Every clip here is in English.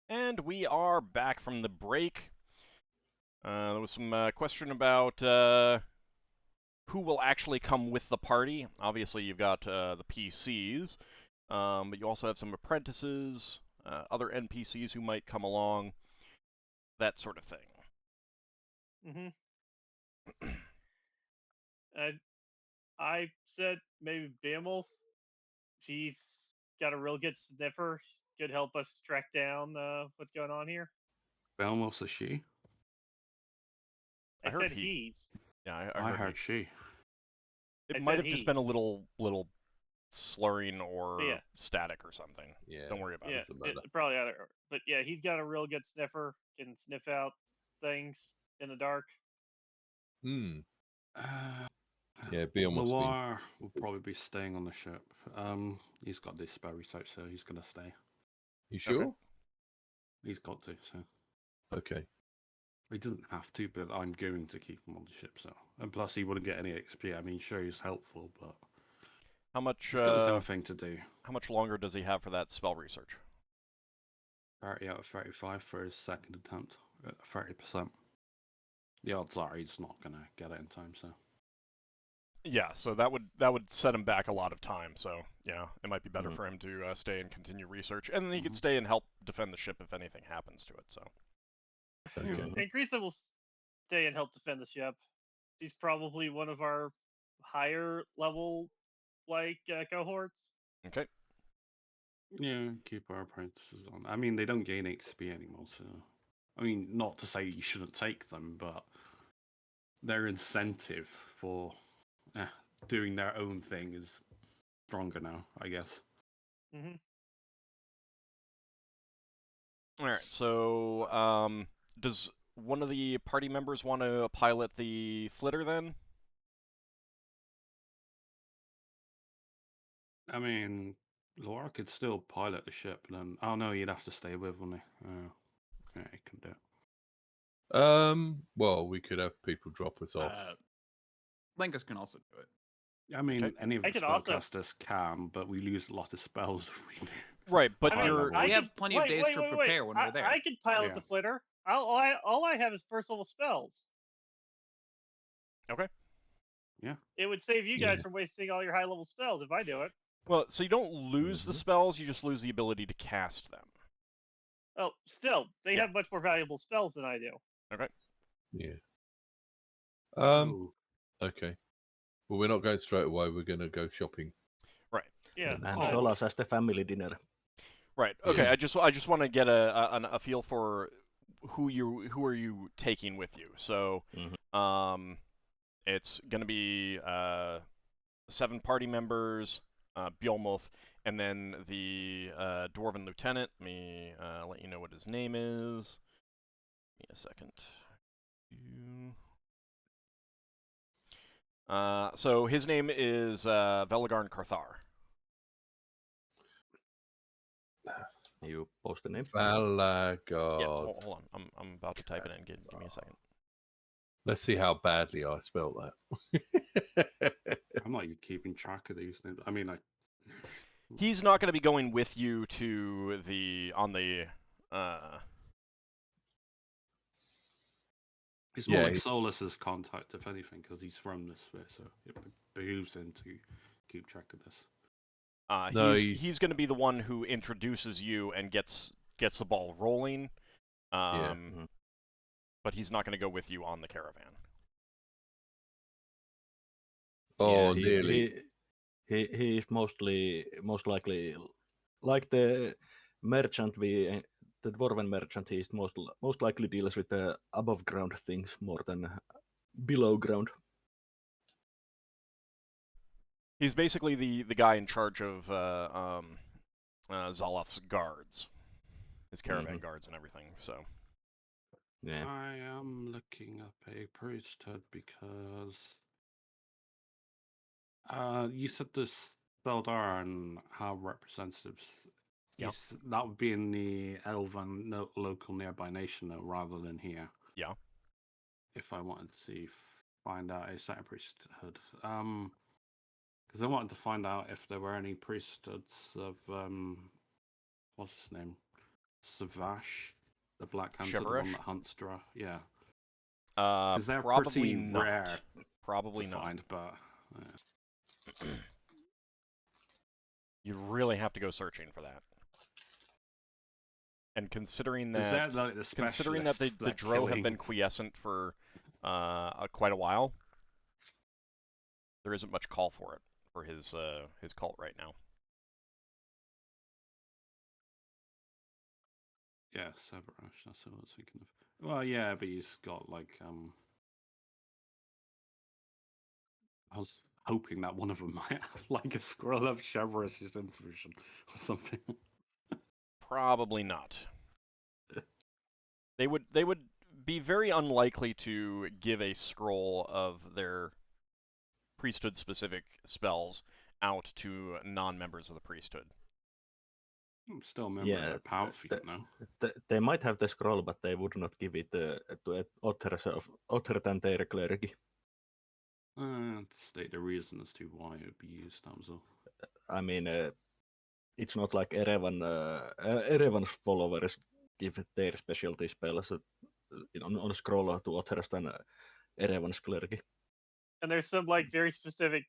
And we are back from the break. There was some question about who will actually come with the party. Obviously, you've got the PCs, but you also have some apprentices, other NPCs who might come along, that sort of thing. Mm-hmm. I said maybe Beowulf. He's got a real good sniffer. Could help us track down what's going on here. Beowulf's a she? I heard said he. he's. Yeah, I heard she. It I might said have just he. been a little slurring or Yeah. static or something. Yeah. Don't worry about Yeah, it. probably either. But yeah, he's got a real good sniffer. Can sniff out things in the dark. Hmm. Uh, Yeah, Beowulf's been. Loire will probably be staying on the ship. He's got this spell research, so he's going to stay. You sure? Okay. He's got to, so. Okay. He doesn't have to, but I'm going to keep him on the ship, so. And plus, he wouldn't get any XP. I mean, sure, he's helpful, but. How much? He's got his own thing to do. How much longer does he have for that spell research? 30 out of 35 for his second attempt. 30%. The odds are he's not going to get it in time, so. Yeah, so that would set him back a lot of time. So yeah, it might be better for him to stay and continue research, and then he could stay and help defend the ship if anything happens to it. So. Okay. And Greta will stay and help defend the ship. He's probably one of our higher level cohorts. Okay. Yeah, keep our apprentices on. I mean, they don't gain XP anymore, so. I mean, not to say you shouldn't take them, but their incentive for doing their own thing is stronger now, I guess. Mm-hmm. All right. So, does one of the party members want to pilot the flitter then? I mean, Laura could still pilot the ship, and then no, you'd have to stay with, wouldn't he? Yeah, he can do it. Well, we could have people drop us off. Lankas can also do it. I mean, Okay. any of the I could also- spellcasters can, but we lose a lot of spells if we do. Right, but I mean, you're We have plenty of days to prepare when we're there. I could pilot Yeah. the flitter. All I have is first level spells. okay. Yeah. It would save you guys Yeah. from wasting all your high level spells if I do it. Well, so you don't lose the spells; you just lose the ability to cast them. Oh, still, they Yeah. have much more valuable spells than I do. Okay. Yeah. Ooh. Okay. Well, we're not going straight away. We're going to go shopping. Right. Yeah. And Oh. Solas has the family dinner. Right. Okay. Yeah. I just want to get a feel for who are you taking with you. So, it's gonna be 7 party members, Beowulf, and then the dwarven lieutenant. Let me let you know what his name is. Give me a second. So his name is Velagarn Karthar. You post the name? Valagard. Yeah, hold on. I'm about to type it in. Give me a second. Let's see how badly I spelled that. I'm not even keeping track of these things. I mean, He's not going to be going with you to it's more Yeah, like he's- Solas's contact, if anything, because he's from this sphere, so it behooves him to keep track of this. No, he's going to be the one who introduces you and gets the ball rolling. But he's not going to go with you on the caravan. Oh, Yeah, nearly. He is most likely like the merchant the dwarven merchant. He is most likely deals with the above ground things more than below ground. He's basically the guy in charge of Zaloth's guards, his caravan guards and everything. So. Yeah. I am looking up a priesthood because you said this Spelljammer and how representatives. Yeah. That would be in the Elven local nearby nation, though, rather than here. Yeah. If I wanted to find out a certain priesthood, because I wanted to find out if there were any priesthoods of what's his name, Savash, the Black Hunter, the one Shiverish? that hunts Dra. Yeah. Because they're Probably pretty not. rare Probably to not. find, but You really have to go searching for that. And considering is that, that like the considering that the specialists Drow have killing- been quiescent for quite a while, there isn't much call for it for his cult right now. Yeah, Savash, that's what I was thinking of. Well, yeah, but he's got like I was hoping that one of them might have like a scroll of Chevrish's infusion or something. Probably not. They would be very unlikely to give a scroll of their priesthood-specific spells out to non-members of the priesthood. I'm still a member of their power field now. They might have the scroll, but they would not give it to other than their cleric. State the reason as to why it would be used, that was all. I mean, it's not like Erevan's followers give their specialty spells on scroll to others than Erevan's cleric. And there's some like very specific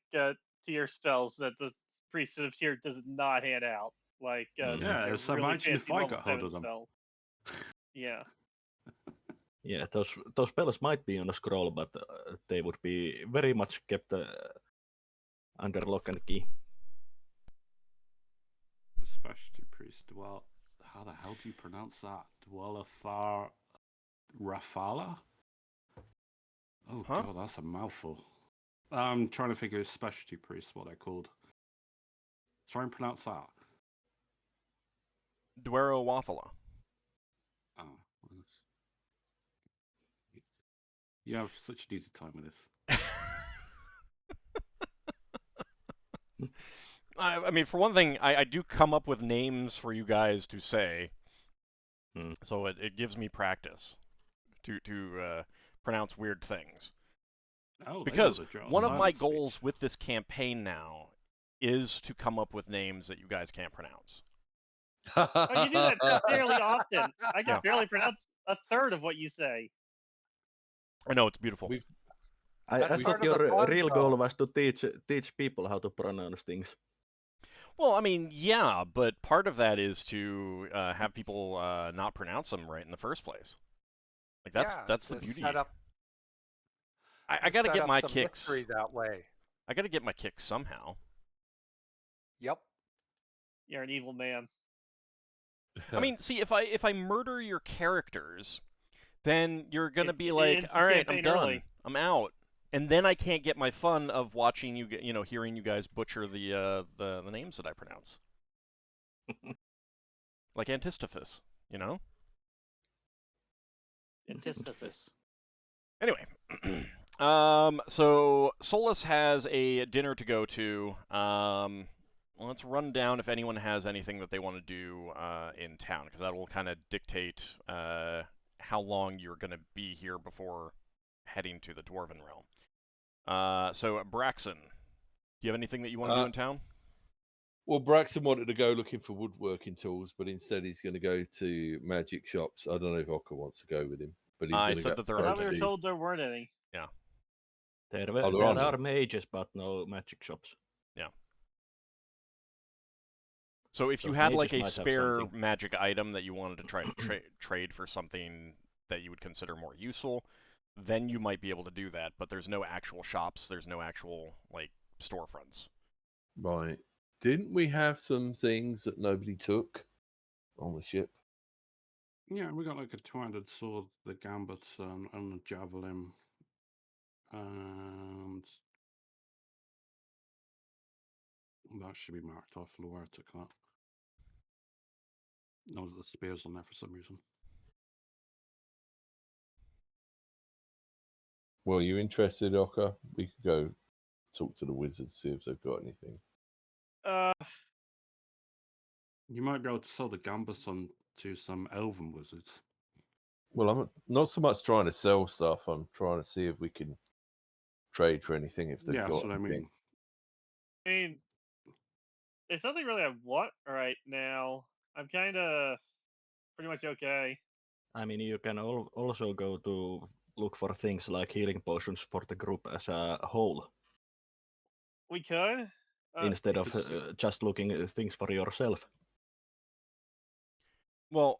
tier spells that the priesthood of tier does not hand out. Like Yeah, so really imagine if fancy I level got hold 7 of them. spell. Yeah. Yeah, those spells might be on a scroll, but they would be very much kept under lock and key. Specialty priest. Well, how the hell do you pronounce that? Dwellafar Rafala? Oh Huh? god, that's a mouthful. I'm trying to figure specialty priests what they're called. Try and pronounce that. Duero Wathala. Oh, you have such an easy time with this. I mean, for one thing, I do come up with names for you guys to say, so it gives me practice to pronounce weird things. Oh, because one of my goals with this campaign now is to come up with names that you guys can't pronounce. Oh, you do that fairly often. I can barely pronounce a third of what you say. I know, it's beautiful. I thought your real goal was to teach people how to pronounce things. Well, I mean, yeah, but part of that is to have people not pronounce them right in the first place. Like that's the beauty. I got to get my kicks that way. I got to get my kicks somehow. Yep. You're an evil man. I mean, see, if I murder your characters, then you're gonna be It like, ends the all right, I'm campaign done, early. I'm out, and then I can't get my fun of watching you, hearing you guys butcher the names that I pronounce, like Antistophus, Antistophus. Anyway, so Solas has a dinner to go to. Let's run down if anyone has anything that they want to do in town, because that will kind of dictate how long you're going to be here before heading to the Dwarven Realm. So, Braxon, do you have anything that you want to do in town? Well, Braxon wanted to go looking for woodworking tools, but instead he's going to go to magic shops. I don't know if Ockar wants to go with him, but he's I going said to that there I are thought we were many. told there weren't any. Yeah. There there are mages, but no magic shops. Yeah. So if you Those had like mages a might have spare something. magic item that you wanted to try to trade for something that you would consider more useful, then you might be able to do that. But there's no actual shops. There's no actual like storefronts. Right. Didn't we have some things that nobody took on the ship? Yeah, we got like a 200 sword, the gambit, and a javelin. And that should be marked off. Laura took that. No, the spears on there for some reason. Well, you interested, Ockar? We could go talk to the wizards, see if they've got anything. You might be able to sell the gambus on to some elven wizards. Well, I'm not so much trying to sell stuff. I'm trying to see if we can trade for anything if they've Yeah, got that's what anything. I mean, there's nothing really I want right now. I'm kind of pretty much okay. I mean, you can also go to look for things like healing potions for the group as a whole, We could. instead of just looking at things for yourself. Well,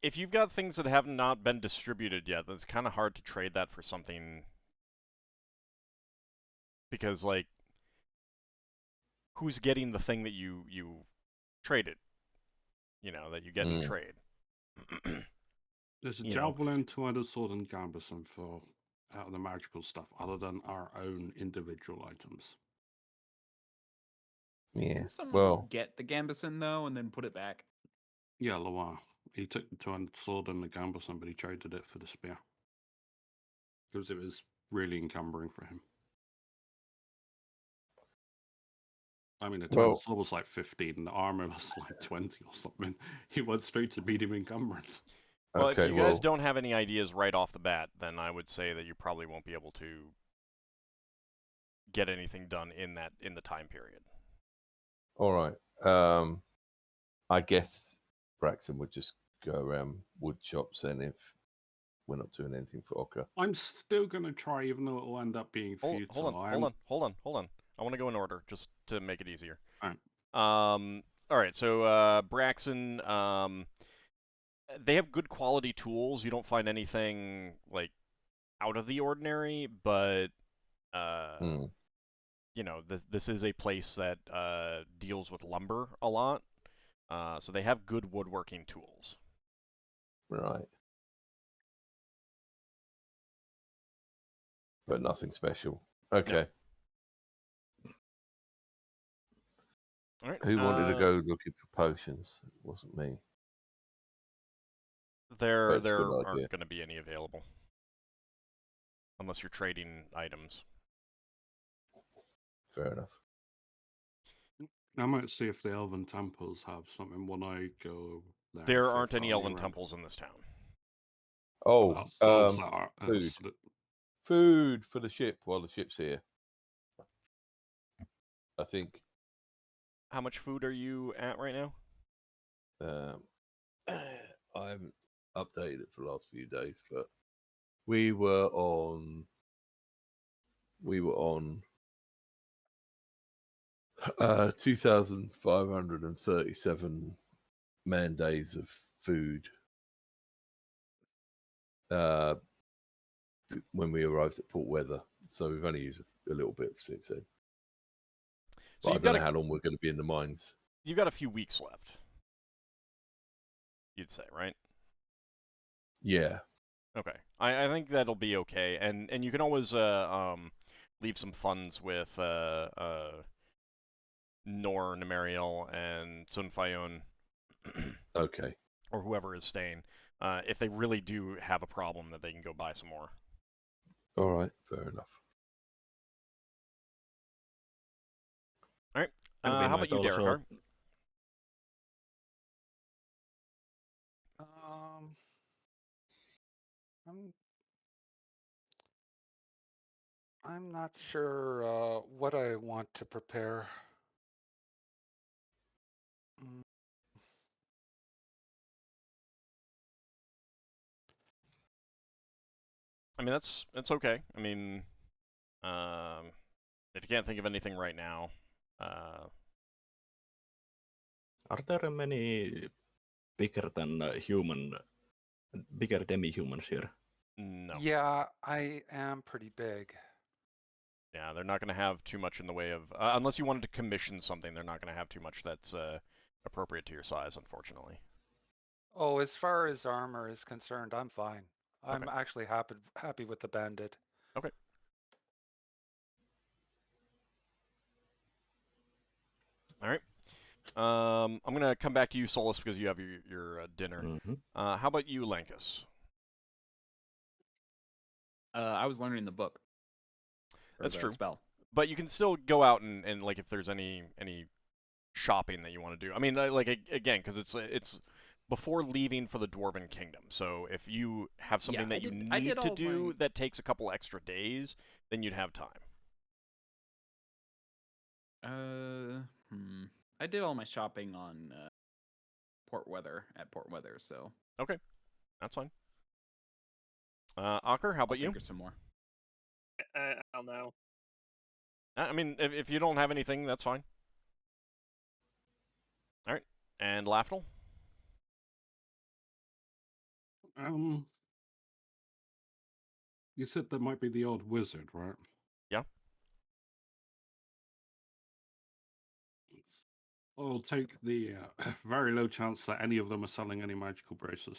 if you've got things that have not been distributed yet, then it's kind of hard to trade that for something. Because, like, who's getting the thing that you traded? You know, that you get in trade. There's a You know. javelin, two-handed sword, and gambeson for out of the magical stuff, other than our own individual items. Yeah. Didn't someone Well, get the gambeson though and then put it back? Yeah, Loire. He took the two-handed sword and the gambeson, but he traded it for the spear. Because it was really encumbering for him. I mean, the two-handed sword was like 15, and the armor was like 20 or something. He went straight to medium encumbrance. Well, okay, if you guys don't have any ideas right off the bat, then I would say that you probably won't be able to get anything done in the time period. All right. I guess Braxon would just go around wood shops, and if we're not doing anything for Ockar, I'm still going to try, even though it'll end up being futile. Hold on. I want to go in order, just to make it easier. All right, so Braxon, they have good quality tools. You don't find anything, like, out of the ordinary, but, you know, this is a place that deals with lumber a lot. So they have good woodworking tools. right? But nothing special. Okay. All right. Who wanted to go looking for potions? It wasn't me. There But it's a good aren't idea. going to be any available. Unless you're trading items. Fair enough. I might see if the Elven temples have something when I go there. There aren't any Elven temples in this town. Oh, food. food. Food for the ship while the ship's here. I think. How much food are you at right now? I haven't updated it for the last few days, but we were on 2,537 man days of food when we arrived at Port Weather. So we've only used a little bit since then. So I don't know how long we're going to be in the mines. You've got a few weeks left. You'd say, right? Yeah. Okay. I think that'll be okay. And you can always leave some funds with Nor, Nemariel, and Sunfayon. Okay. Or whoever is staying. If they really do have a problem, that they can go buy some more. All right. Fair enough. All right. How about you, Darrakar? I'm not sure what I want to prepare. I mean, that's okay. I mean, if you can't think of anything right now, are there many bigger demi-humans here? No. Yeah, I am pretty big. Yeah, they're not going to have too much in the way of... unless you wanted to commission something, they're not going to have too much that's appropriate to your size, unfortunately. Oh, as far as armor is concerned, I'm fine. I'm actually happy with the bandit. Okay. All right. I'm going to come back to you, Solas, because you have your dinner. Mm-hmm. How about you, Lankas? I was learning the book. That's true. Spell. But you can still go out and like, if there's any shopping that you want to do. I mean, like, again, because it's before leaving for the Dwarven Kingdom. So if you have something that you need to do that takes a couple extra days, then you'd have time. I did all my shopping on Port Weather at Port Weather, so Okay, that's fine. Ockar, how I'll about you? tinker some more. I don't know. I mean, if you don't have anything, that's fine. All right, and Lafdul? You said there might be the odd wizard, right? Yeah. I'll take the very low chance that any of them are selling any magical braces.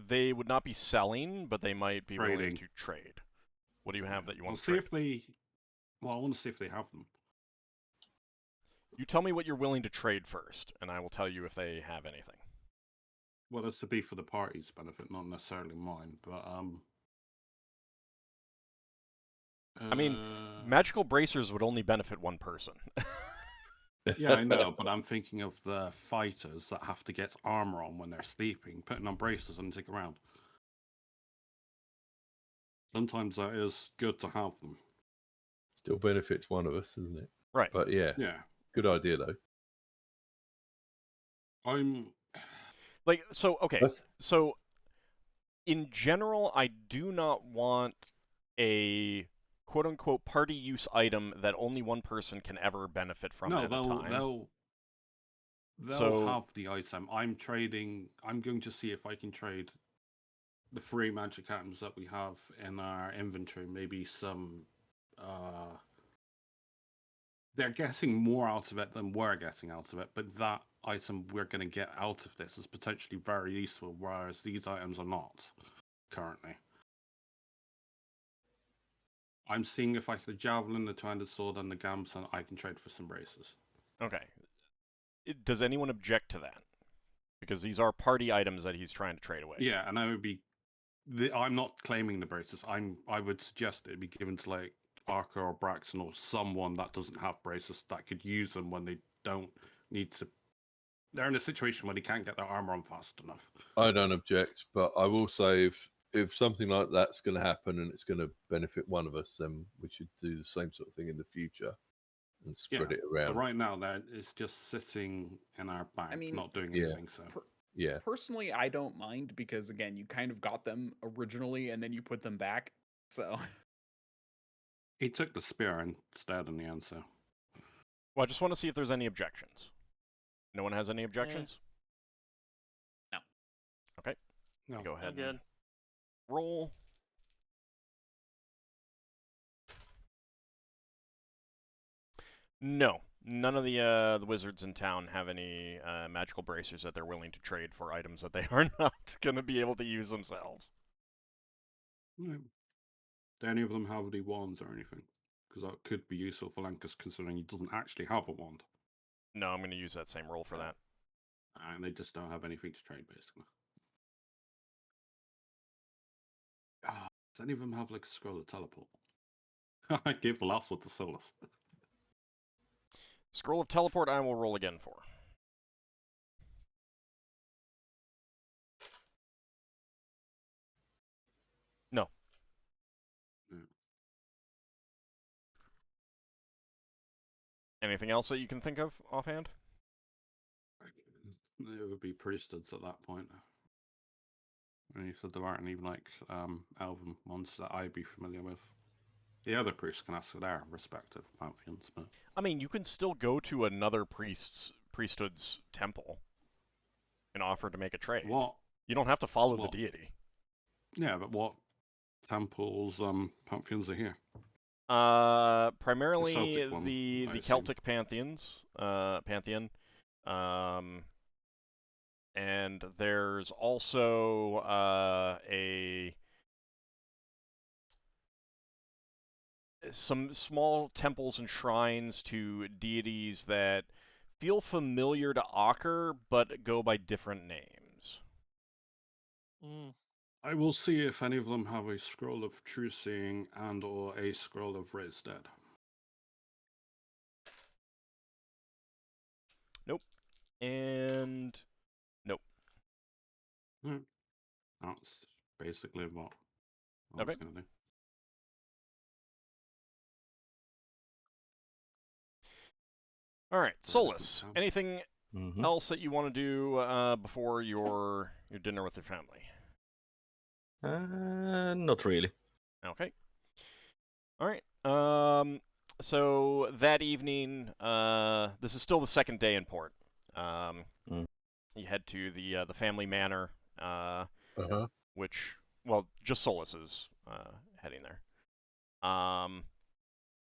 They would not be selling, but they might be willing Trading. to trade. What do you have that you I'll want to see trade? if they. Well, I want to see if they have them. You tell me what you're willing to trade first, and I will tell you if they have anything. Well, that's to be for the party's benefit, not necessarily mine. But I mean, magical bracers would only benefit one person. Yeah, I know, but I'm thinking of the fighters that have to get armor on when they're sleeping, putting on braces and stick around. Sometimes that is good to have them. Still benefits one of us, isn't it? Right. But yeah, Yeah, good idea though. I'm. Like, so, okay. That's- So, in general, I do not want a quote-unquote party use item that only one person can ever benefit from No, at a time. they'll So- have the item. I'm trading. I'm going to see if I can trade the 3 magic items that we have in our inventory. Maybe some. They're getting more out of it than we're getting out of it, but that item we're going to get out of this is potentially very useful, whereas these items are not currently. I'm seeing if I can the javelin, the two-handed sword, and the gamson, I can trade for some braces. Okay. Does anyone object to that? Because these are party items that he's trying to trade away. Yeah, and I would be. I'm not claiming the braces. I would suggest it be given to like Ockar or Braxon or someone that doesn't have braces that could use them when they don't need to. They're in a situation where they can't get their armor on fast enough. I don't object, but I will say if something like that's going to happen and it's going to benefit one of us, then we should do the same sort of thing in the future and spread it But around. right now, that it's just sitting in our bank, mean, not doing yeah. anything. So Yeah, Personally, I don't mind because again, you kind of got them originally and then you put them back. So he took the spear instead in the end. So Well, I just want to see if there's any objections. No one has any objections? No. Okay. No. Go ahead. I'm good. Roll. No. None of the wizards in town have any magical bracers that they're willing to trade for items that they are not going to be able to use themselves. yeah. Do any of them have any wands or anything? Because that could be useful for Lankas, considering he doesn't actually have a wand, No, I'm going to use that same roll for that. and they just don't have anything to trade, basically. Does any of them have like a scroll of teleport? I gave the last one to Solas. Scroll of Teleport I will roll again for. No. Yeah. Anything else that you can think of offhand? It would be priesthoods at that point. And you said there aren't any like elven ones that I'd be familiar with. The other priests can ask for their respective pantheons, but I mean, you can still go to another priesthood's temple and offer to make a trade. what? You don't have to follow What? the deity. Yeah, but what temples pantheons are here? Primarily Celtic one, the I assume. Celtic pantheon. And there's also some small temples and shrines to deities that feel familiar to Ockar, but go by different names. Mm. I will see if any of them have a scroll of true seeing and or a scroll of raised dead. And nope. That's basically what I Okay. was going to do. All right, Very different Solas. town. Anything Mhm. else that you want to do before your dinner with your family? Not really. Okay. All right. So that evening, this is still the second day in port. Mm. You head to the family manor, Uh-huh. which, well, just Solas is heading there.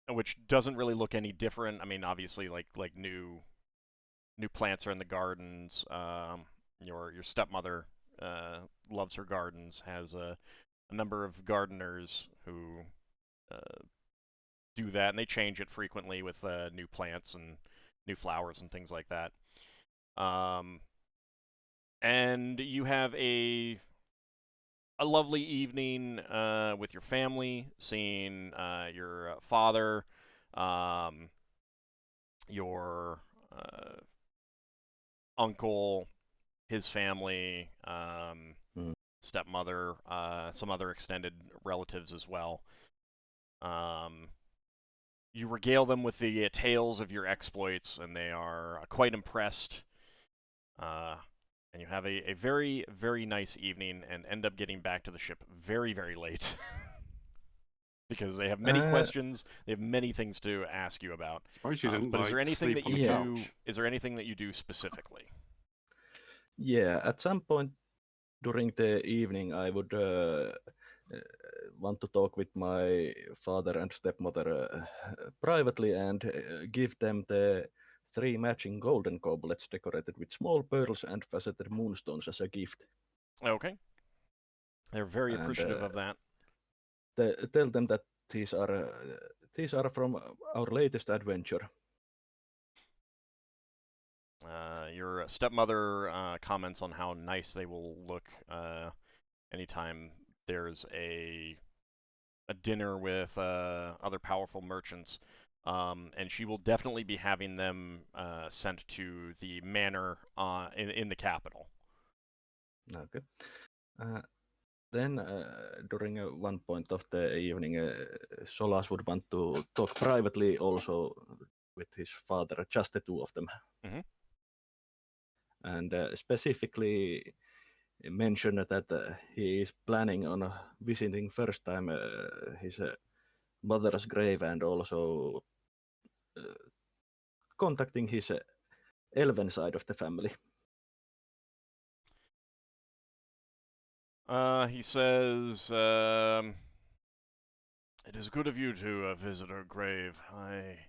Which doesn't really look any different. I mean, obviously, like new plants are in the gardens. Your stepmother loves her gardens. Has a number of gardeners who do that, and they change it frequently with new plants and new flowers and things like that. And you have a lovely evening with your family, seeing your father, your uncle, his family, stepmother, some other extended relatives as well. You regale them with the tales of your exploits, and they are quite impressed. And you have a very, very nice evening and end up getting back to the ship very, very late. Because they have many questions, they have many things to ask you about. Suppose you didn't But is there anything sleep that on you the do? couch. Is there anything that you do specifically? Yeah, at some point during the evening, I would want to talk with my father and stepmother privately and give them the 3 matching golden goblets decorated with small pearls and faceted moonstones as a gift. Okay. They're very And appreciative of that. tell them that these are from our latest adventure. Your stepmother comments on how nice they will look anytime there's a dinner with other powerful merchants. And she will definitely be having them sent to the manor in the capital. Okay. Then, during one point of the evening, Solas would want to talk privately also with his father, just the two of them. Mhm. And specifically mention that he is planning on visiting first time his mother's grave and also contacting his elven side of the family. He says, "It is good of you to visit her grave. I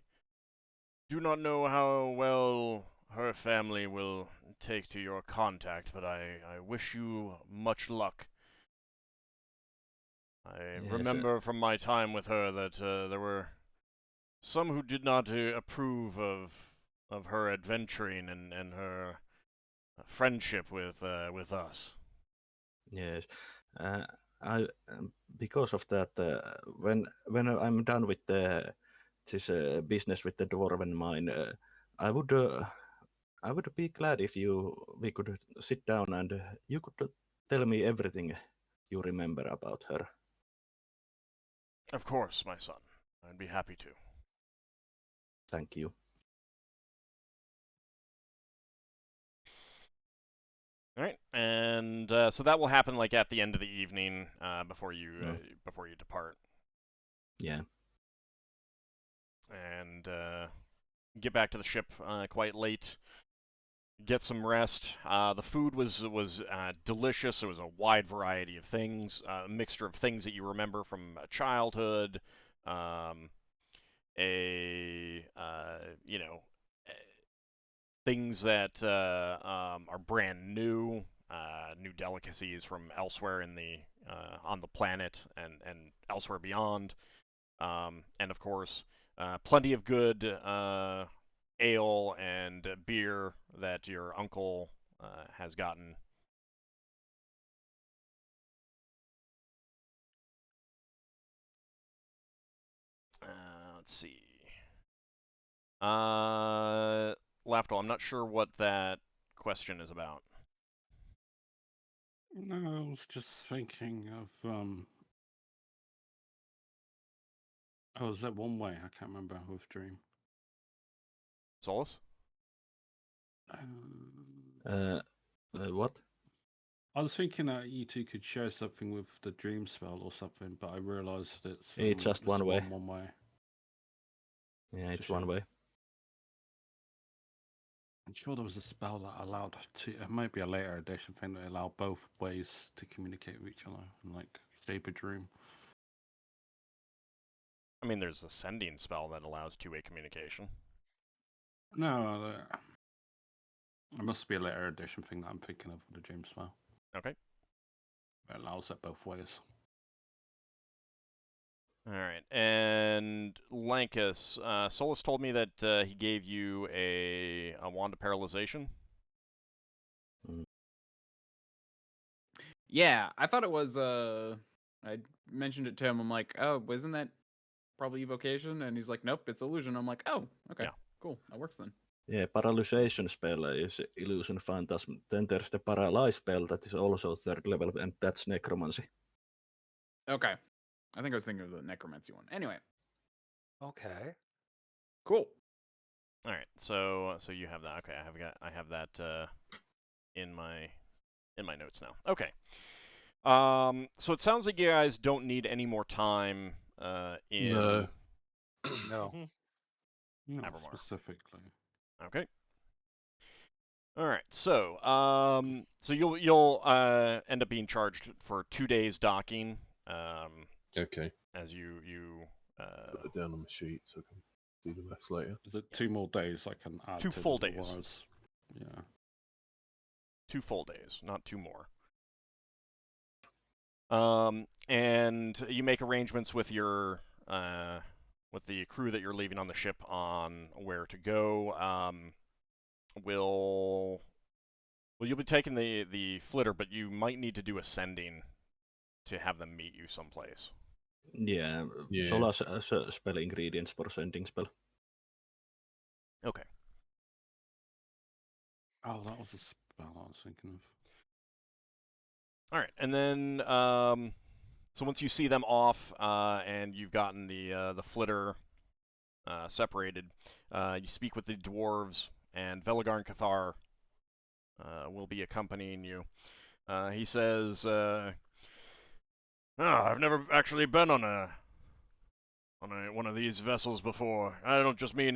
do not know how well her family will take to your contact, but I wish you much luck. I Yes, remember from my time with her that there were some who did not approve of her adventuring and her friendship with us." yes. I because of that, when I'm done with this business with the dwarven mine, I would be glad if we could sit down and you could tell me everything you remember about her. Of course, my son. I'd be happy to. Thank you. All right, and so that will happen like at the end of the evening before you depart, Yeah. and get back to the ship quite late. Get some rest. The food was delicious. It was a wide variety of things, a mixture of things that you remember from childhood, you know, things that are brand new, new delicacies from elsewhere in the on the planet and elsewhere beyond, and of course, plenty of good ale and beer that your uncle has gotten. Let's see. Lafdul, I'm not sure what that question is about. No, I was just thinking of oh, is that one way? I can't remember with Dream. Solas? What? I was thinking that you two could share something with the dream spell or something, but I realised It's just one way. One way. Yeah, it's Sure. one way. I'm sure there was a spell that allowed to. It might be a later edition thing that allowed both ways to communicate with each other, and like shape a dream. I mean, there's a sending spell that allows two-way communication. No, it must be a later edition thing that I'm thinking of with the dream spell. Okay. It allows it both ways. All right, and Lankas, Solas told me that he gave you a wand of paralyzation. Yeah, I thought it was. I mentioned it to him. I'm like, oh, isn't that probably evocation? And he's like, nope, it's illusion. I'm like, oh, okay, Yeah. cool, that works then. Yeah, paralyzation spell is illusion phantasm. Then there's the paralyze spell that is also 3rd level, and that's necromancy. Okay, I think I was thinking of the necromancy one. Anyway, Okay. cool. All right, so you have that. Okay, I have that in my notes now. Okay. So it sounds like you guys don't need any more time in. No. No. Not Nevermore. specifically. Okay. All right. So so you'll end up being charged for 2 days docking. Okay. As you Put it down on my sheet so I can do the math later. Is it 2 more days I can add 2 to full the days. wires? Yeah. 2 full days, not 2 more. And you make arrangements with your with the crew that you're leaving on the ship on where to go. Well, you'll be taking the flitter, but you might need to do ascending to have them meet you someplace. Yeah, Yeah. Solas has spell ingredients for sending spell. Okay. Oh, that was a spell I was thinking of. All right, and then so once you see them off and you've gotten the flitter separated, you speak with the dwarves, and Velagar and Cathar will be accompanying you. He says, I've never actually been on one of these vessels before. I don't just mean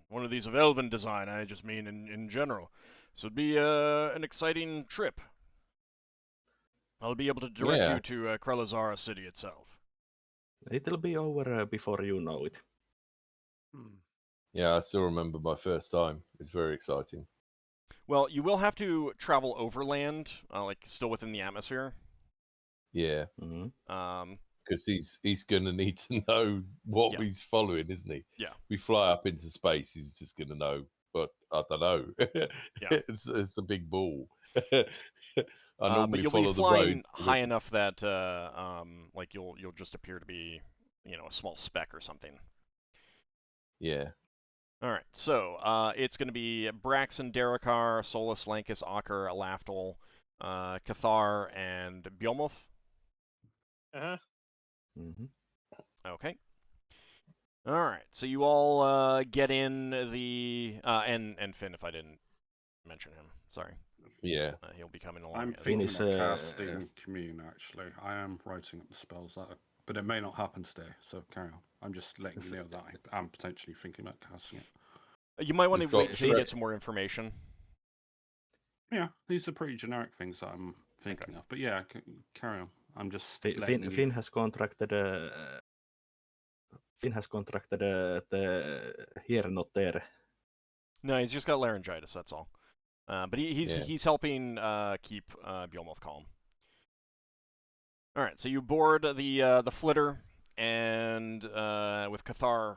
one of these of elven design. I just mean in general. So it'd be an exciting trip. I'll be able to direct you to Krelazara city itself. It'll be over before you know it. Yeah, I still remember my first time. It's very exciting. Well, you will have to travel overland, like still within the atmosphere. Yeah. Mm-hmm. Because he's going to need to know what he's following, isn't he? Yeah. We fly up into space, he's just going to know. But I don't know. Yeah. It's a big ball. I But normally you'll follow be the flying roads. high enough that like you'll just appear to be, a small speck or something. Yeah. All right, so it's going to be Braxon, Darrakar, Solas, Lankas, Ockar, Lafdul, Cathar, and Bjolmoth. Uh-huh. Mm-hmm. Okay. All right, so you all get in the and Finn, if I didn't mention him, sorry. Yeah. He'll be coming along. I'm as thinking well. about casting Commune, actually. I am writing up the spells, but it may not happen today, so carry on. I'm just letting you know that I'm potentially thinking about casting it. You might want We've to got wait till you get some more information. Yeah, these are pretty generic things that I'm thinking of, but yeah, carry on. I'm just Finn has contracted the here not there. No, he's just got laryngitis. That's all. But he's helping keep Bjolmoth calm. All right, so you board the flitter, and with Cathar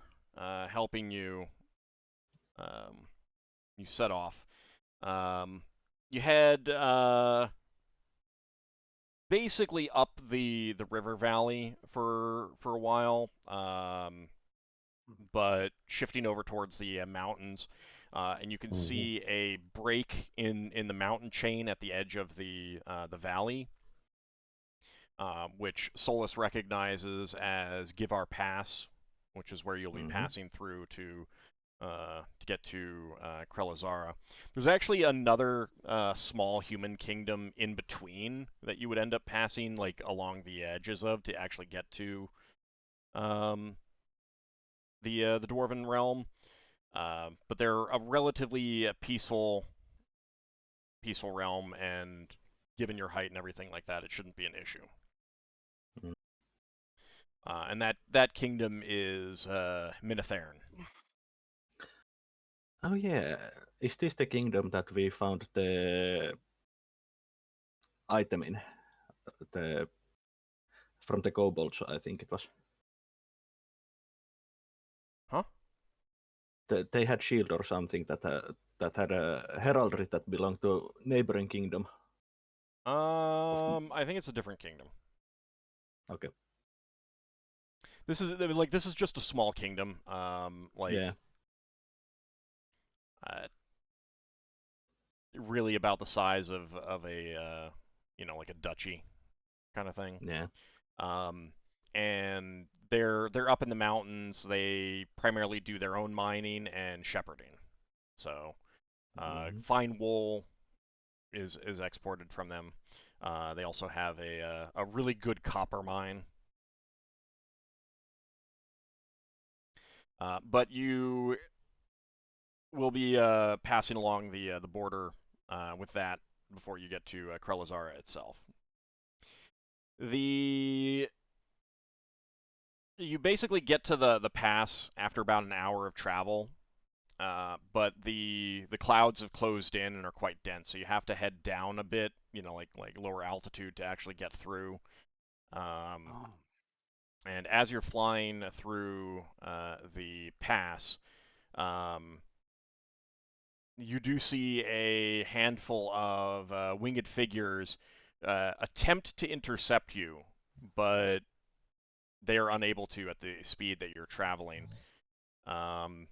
helping you, you set off. You head basically up the river valley for a while, but shifting over towards the mountains. And you can see a break in the mountain chain at the edge of the valley, which Solas recognizes as Givar Pass, which is where you'll be passing through to to get to Krelazara. There's actually another small human kingdom in between that you would end up passing, like along the edges of, to actually get to the Dwarven realm. But they're a relatively peaceful realm, and given your height and everything like that, it shouldn't be an issue. Mm. And that kingdom is Minotaur. Oh yeah, is this the kingdom that we found the item in? The from the kobolds, I think it was. Huh? They had shield or something that had a heraldry that belonged to neighboring kingdom. I think it's a different kingdom. Okay. This is just a small kingdom. Yeah. Really about the size of a like a duchy kind of thing. Yeah. And they're up in the mountains. They primarily do their own mining and shepherding. So fine wool is exported from them. They also have a really good copper mine. But you will be passing along the border with that before you get to Krelazara itself. You basically get to the pass after about an hour of travel, but the clouds have closed in and are quite dense, so you have to head down a bit, like lower altitude to actually get through. And as you're flying through the pass, you do see a handful of winged figures attempt to intercept you, but they are unable to at the speed that you're traveling. Ockar,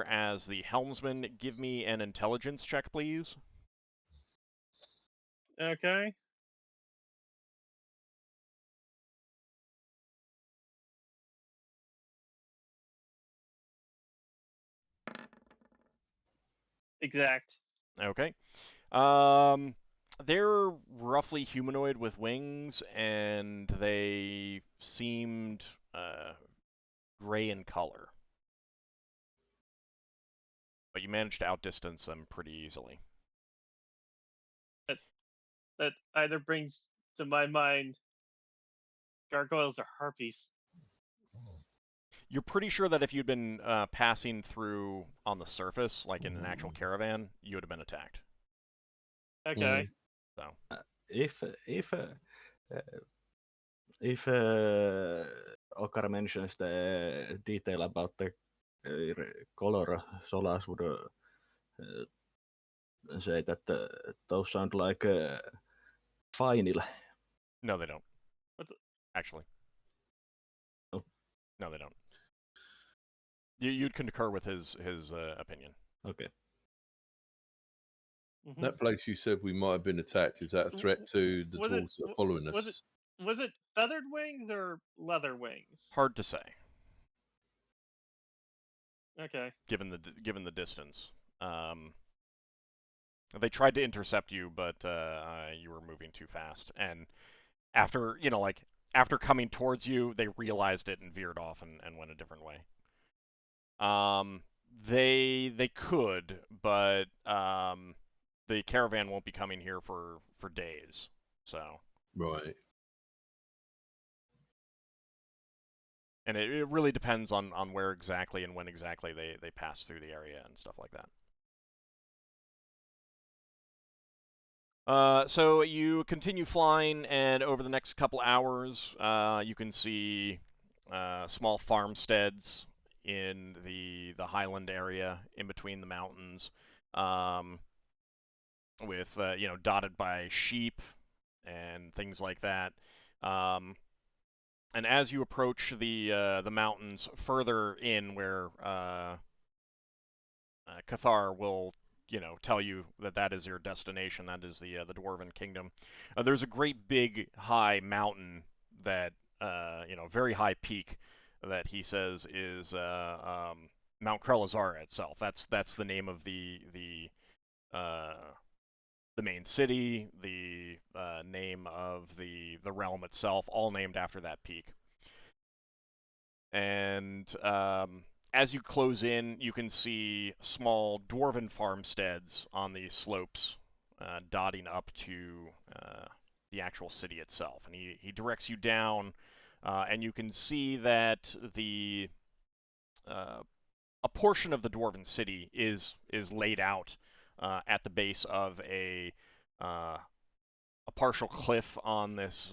as the helmsman, give me an intelligence check, please. Okay. Exact. Okay. They're roughly humanoid with wings, and they seemed gray in color. But you managed to outdistance them pretty easily. That either brings to my mind gargoyles or harpies. You're pretty sure that if you'd been passing through on the surface, like in an actual caravan, you would have been attacked. Okay. So If Ockar mentions the detail about the color, Solas would say that those sound like Finnel'ar. no, they don't. What the- Actually. Oh. No, they don't. You'd concur with his opinion. Okay. Mhm. That place you said we might have been attacked, is that a threat to the Was it- dwarves that are following us? Was it feathered wings or leather wings? Hard to say, Okay. given the distance. They tried to intercept you, but you were moving too fast. And after after coming towards you, they realized it and veered off and went a different way. They could, but the caravan won't be coming here for days. So Right. and it really depends on where exactly and when exactly they pass through the area and stuff like that. So you continue flying, and over the next couple hours, you can see small farmsteads in the highland area in between the mountains, with dotted by sheep and things like that. And as you approach the mountains further in, where Cathar will tell you that is your destination. That is the Dwarven Kingdom. There's a great big high mountain that very high peak that he says is Mount Krelazara itself. That's the name of the main city, the name of the realm itself, all named after that peak. And as you close in, you can see small dwarven farmsteads on the slopes, dotting up to the actual city itself. And he directs you down, and you can see that a portion of the dwarven city is laid out at the base of a partial cliff on this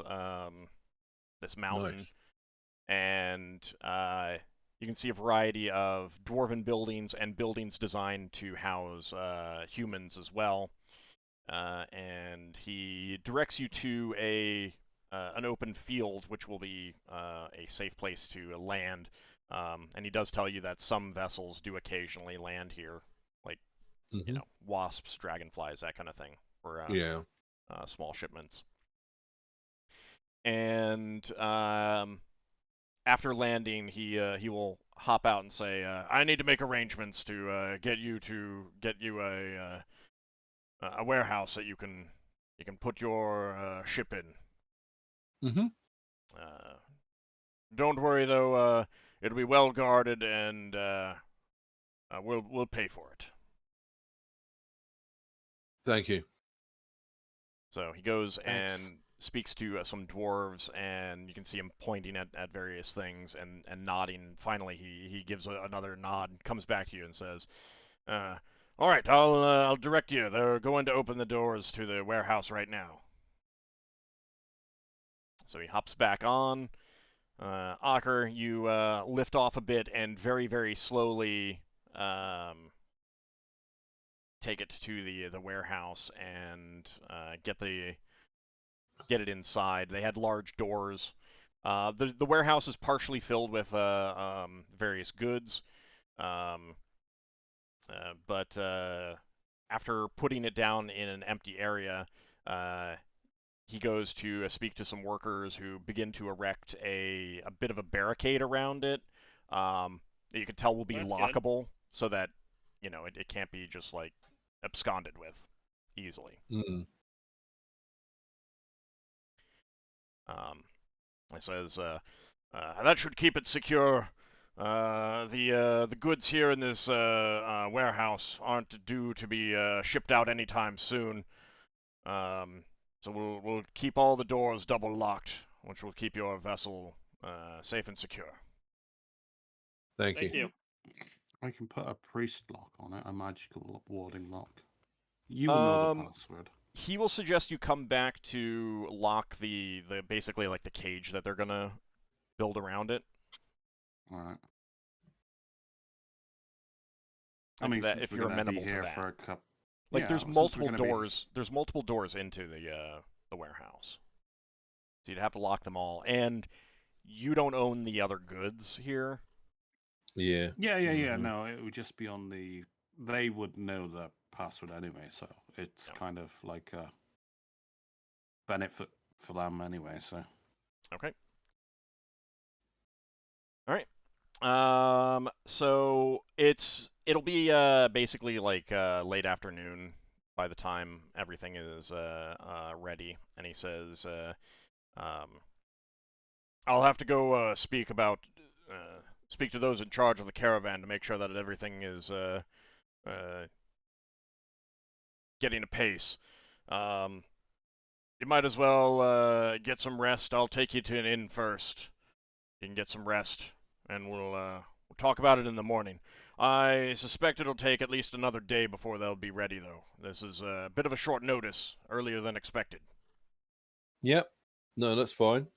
this mountain. Nice. And you can see a variety of dwarven buildings and buildings designed to house humans as well. And he directs you to an open field, which will be a safe place to land. And he does tell you that some vessels do occasionally land here, like you know, wasps, dragonflies, that kind of thing, for small shipments. And after landing, he will hop out and say, "I need to make arrangements to get you a warehouse that you can put your ship in. Don't worry though, it'll be well guarded, and we'll pay for it." Thank you. So he goes Thanks. and speaks to some dwarves, and you can see him pointing at various things and nodding. Finally, he gives another nod, and comes back to you and says, "All right, I'll direct you. They're going to open the doors to the warehouse right now." So he hops back on. Ockar, you lift off a bit and very, very slowly take it to the warehouse and get it inside. They had large doors. The warehouse is partially filled with various goods, but after putting it down in an empty area, he goes to speak to some workers who begin to erect a bit of a barricade around it. That you can tell will be That's lockable, so that it can't be just like absconded with easily. It says that should keep it secure. The goods here in this warehouse aren't due to be shipped out anytime soon. So we'll keep all the doors double locked, which will keep your vessel safe and secure. Thank Thank you. I can put a priest lock on it, a magical warding lock. You will know the password. He will suggest you come back to lock the basically like the cage that they're gonna build around it. All right. If you're amenable to that. For a cup. Like Yeah, there's since we're multiple gonna be- doors. There's multiple doors into the warehouse. So you'd have to lock them all, and you don't own the other goods here. Yeah. Yeah. No, it would just be on the. They would know the password anyway, so it's kind of like a benefit for them anyway. So. Okay. All right. So it'll be basically like late afternoon by the time everything is ready, and he says, "I'll have to go speak to those in charge of the caravan to make sure that everything is getting apace. You might as well get some rest. I'll take you to an inn first. You can get some rest, and we'll talk about it in the morning. I suspect it'll take at least another day before they'll be ready, though. This is a bit of a short notice, earlier than expected." Yep. No, that's fine.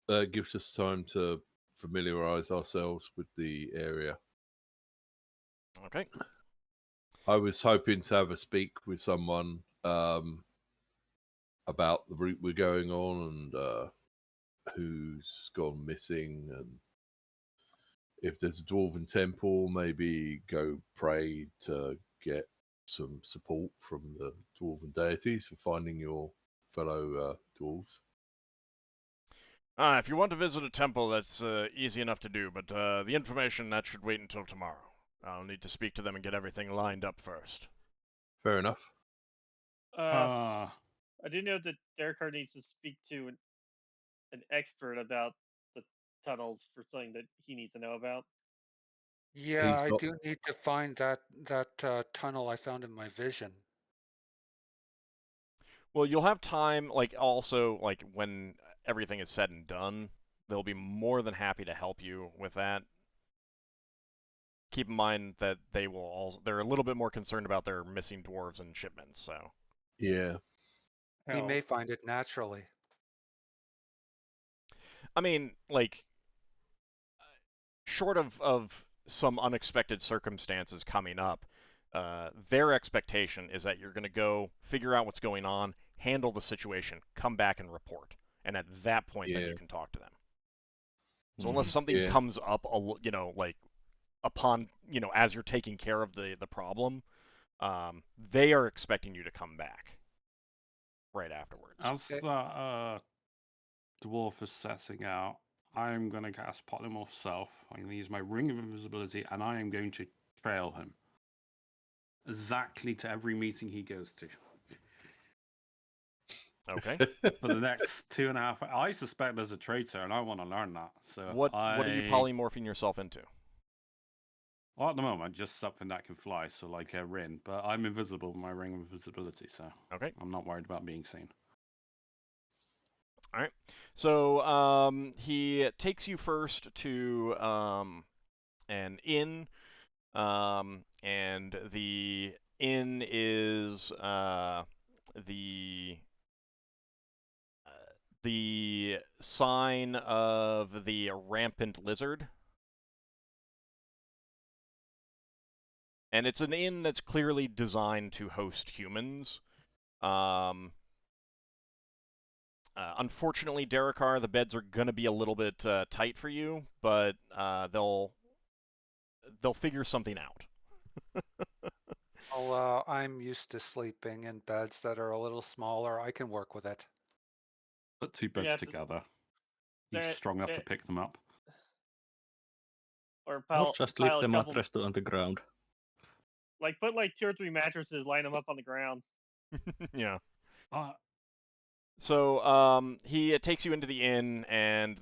Gives us time to familiarize ourselves with the area. Okay. I was hoping to have a speak with someone about the route we're going on and who's gone missing, and if there's a dwarven temple, maybe go pray to get some support from the dwarven deities for finding your fellow dwarves. If you want to visit a temple, that's easy enough to do, but the information, that should wait until tomorrow. I'll need to speak to them and get everything lined up first. Fair enough. I do know that Darrakar needs to speak to an expert about the tunnels for something that he needs to know about. Yeah, He's I not- do need to find that tunnel I found in my vision. Well, you'll have time, like, also, like, when everything is said and done, they'll be more than happy to help you with that. Keep in mind that they're a little bit more concerned about their missing dwarves and shipments, so. Yeah. He may find it naturally. I mean, like, short of some unexpected circumstances coming up, their expectation is that you're going to go figure out what's going on, handle the situation, come back and report, and at that point, then Yeah. you can talk to them. So unless something Yeah. comes up, like upon as you're taking care of the problem, they are expecting you to come back right afterwards. As that dwarf is setting out, I'm going to cast Polymorph Self. I'm going to use my Ring of Invisibility, and I am going to trail him exactly to every meeting he goes to. Okay. For the next 2.5 hours. I suspect there's a traitor, and I want to learn that. So What are you polymorphing yourself into? Well, at the moment, just something that can fly, so like a Rin. But I'm invisible with my Ring of Invisibility, so Okay. I'm not worried about being seen. All right. So he takes you first to an inn, and the inn is the sign of the rampant lizard. And it's an inn that's clearly designed to host humans. Unfortunately, Darrakar, the beds are gonna be a little bit tight for you, but they'll figure something out. Well, I'm used to sleeping in beds that are a little smaller. I can work with it. Put two beds together. He's strong enough to pick them up. Or just leave the mattress on the ground. Like, put like 2 or 3 mattresses, line them up on the ground. Yeah. So he takes you into the inn and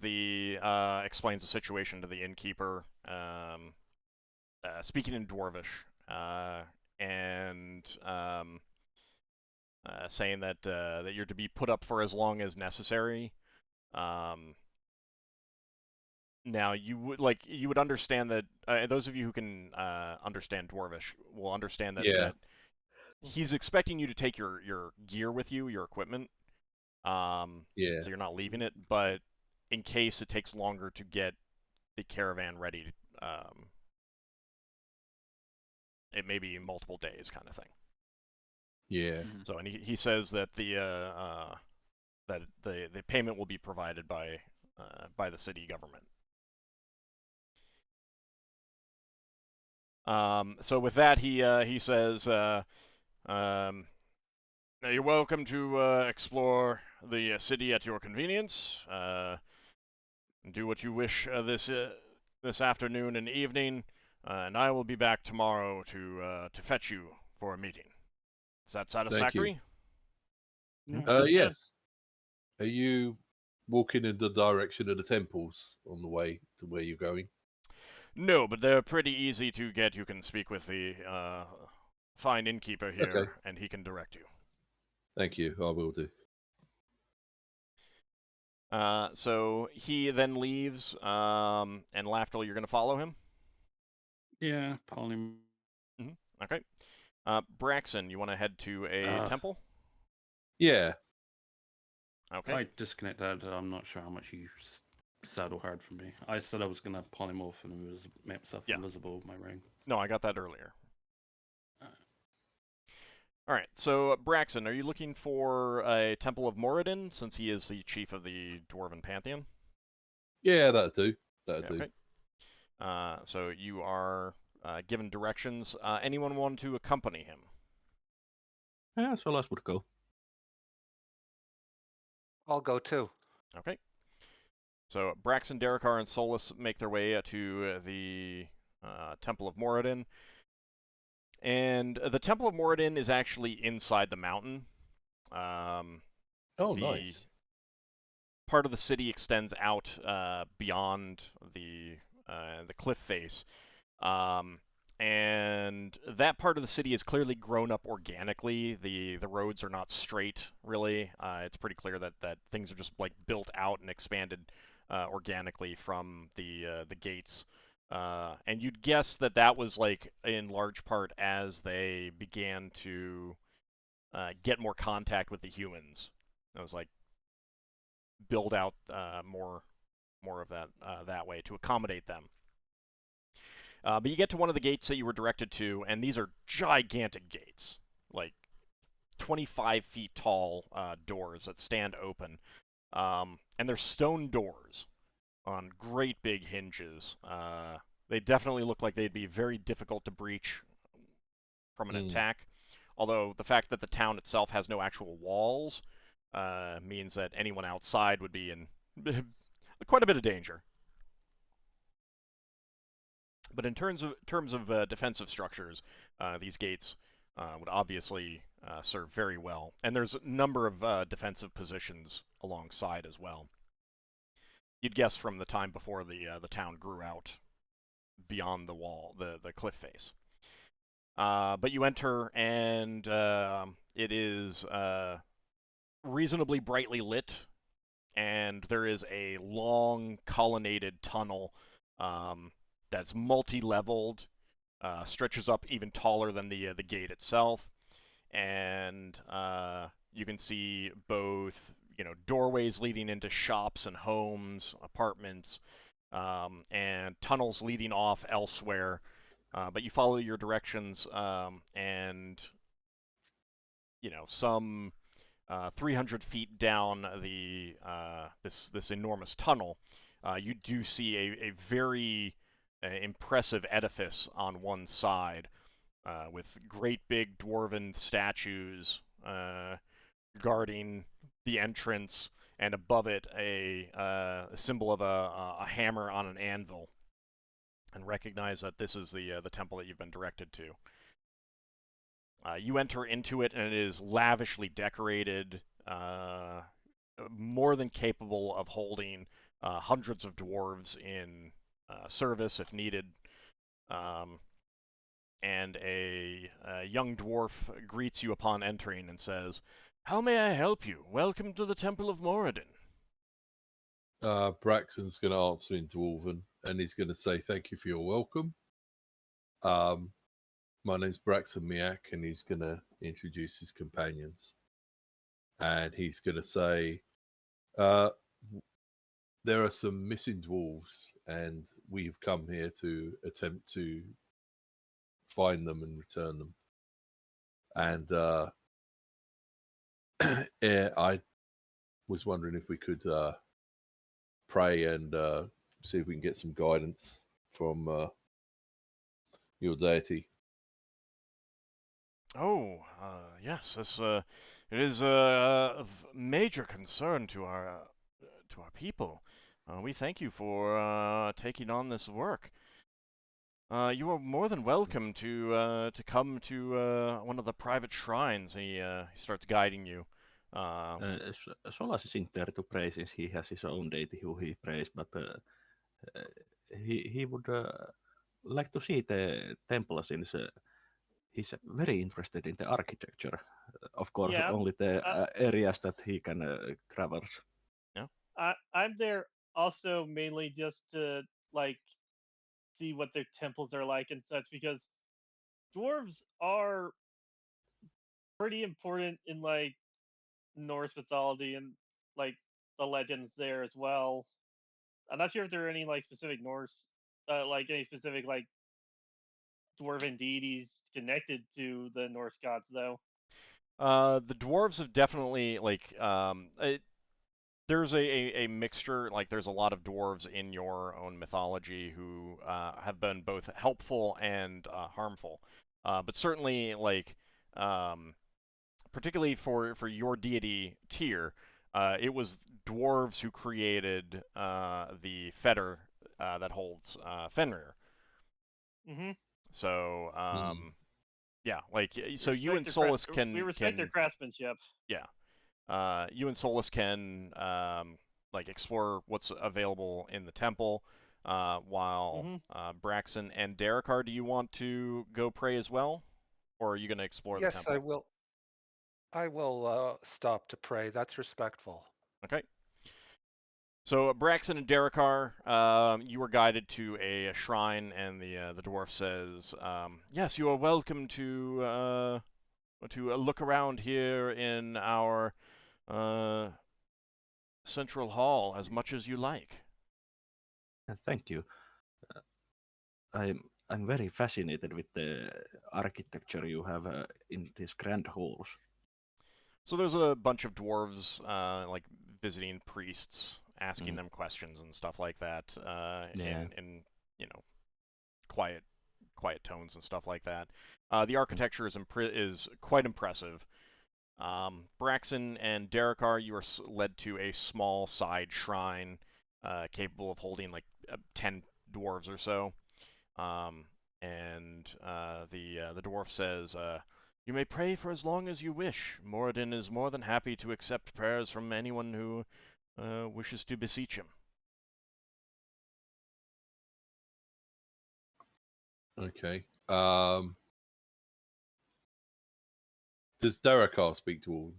explains the situation to the innkeeper, speaking in Dwarvish, and saying that that you're to be put up for as long as necessary. Now you would understand that those of you who can understand Dwarvish will understand that, that he's expecting you to take your gear with you, your equipment. So you're not leaving it, but in case it takes longer to get the caravan ready, it may be multiple days, kind of thing. Yeah. So, and he says that the payment will be provided by the city government. So with that, he says, you're welcome to explore the city at your convenience. Do what you wish this afternoon and evening, and I will be back tomorrow to fetch you for a meeting. Is that satisfactory? Yes. Are you walking in the direction of the temples on the way to where you're going? No, but they're pretty easy to get. You can speak with the fine innkeeper here, and he can direct you. Thank you. I will do. So he then leaves, and Lafdul, you're going to follow him? Yeah, Polly. Okay. Braxon, you want to head to a temple? Yeah. Okay. I disconnected. I'm not sure how much you said or heard from me. I said I was going to polymorph and make myself invisible with my ring. No, I got that earlier. All right, so Braxon, are you looking for a Temple of Moradin, since he is the chief of the Dwarven Pantheon? Yeah, that'll do. Okay. So you are given directions. Anyone want to accompany him? Yeah, Solas would go. I'll go too. Okay. So Braxon, Darrakar, and Solas make their way to the Temple of Moradin. And the Temple of Moradin is actually inside the mountain. Oh, nice. Part of the city extends out beyond the cliff face. And that part of the city has clearly grown up organically. The roads are not straight, really. It's pretty clear that things are just like built out and expanded organically from the gates. And you'd guess that was like in large part as they began to get more contact with the humans. It was like build out more of that way to accommodate them. But you get to one of the gates that you were directed to, and these are gigantic gates, like 25 feet tall doors that stand open. And they're stone doors on great big hinges. They definitely look like they'd be very difficult to breach from an attack. Although the fact that the town itself has no actual walls means that anyone outside would be in quite a bit of danger. But in terms of defensive structures, these gates would obviously serve very well. And there's a number of defensive positions alongside as well. You'd guess from the time before the town grew out beyond the wall, the cliff face. But you enter, and it is reasonably brightly lit, and there is a long colonnaded tunnel that's multi-leveled, stretches up even taller than the gate itself, and you can see both doorways leading into shops and homes, apartments, and tunnels leading off elsewhere. But you follow your directions, and some 300 feet down this enormous tunnel, you do see a very impressive edifice on one side, with great big dwarven statues guarding the entrance, and above it a symbol of a hammer on an anvil. And recognize that this is the temple that you've been directed to. You enter into it, and it is lavishly decorated, more than capable of holding hundreds of dwarves in service if needed. And a young dwarf greets you upon entering and says, "How may I help you? Welcome to the Temple of Moradin." Braxton's going to answer in Dwarven, and he's going to say, "Thank you for your welcome. My name's Braxon Miacc," and he's going to introduce his companions. And he's going to say, "There are some missing dwarves, and we've come here to attempt to find them and return them. And I was wondering if we could pray and see if we can get some guidance from your deity." Oh, yes, it is of major concern to our people. We thank you for taking on this work. You are more than welcome to come to one of the private shrines. He starts guiding you. Solas isn't there to pray since he has his own deity who he prays, but he would like to see the temple since he's very interested in the architecture. Of course, Yeah, only the areas that he can travel. I'm there also mainly just to see what their temples are like and such, because dwarves are pretty important in Norse mythology and the legends there as well. I'm not sure if there are any specific Norse, any specific dwarven deities connected to the Norse gods though. The dwarves have definitely there's a mixture. There's a lot of dwarves in your own mythology who have been both helpful and harmful. But certainly, particularly for your deity Tyr, It was dwarves who created the fetter that holds Fenrir. Mm-hmm. So, Mhm. yeah, like so you and Solas can we respect their craftsmanship. Yeah, you and Solas can like explore what's available in the temple, while Braxon and Darrakar, do you want to go pray as well, or are you going to explore the Yes, temple? I will. I will stop to pray. That's respectful. Okay. So Braxon and Darrakar, you are guided to a shrine, and the dwarf says, "Yes, you are welcome to look around here in our central hall as much as you like." Thank you. I'm very fascinated with the architecture you have in these grand halls. So there's a bunch of dwarves, like visiting priests, asking them questions and stuff like that, in you know quiet tones and stuff like that. The architecture is quite impressive. Braxon and Darrakar, you are led to a small side shrine, capable of holding like 10 dwarves or so. And the dwarf says, "You may pray for as long as you wish. Moradin is more than happy to accept prayers from anyone who wishes to beseech him." Okay. Does Darrakar speak to all?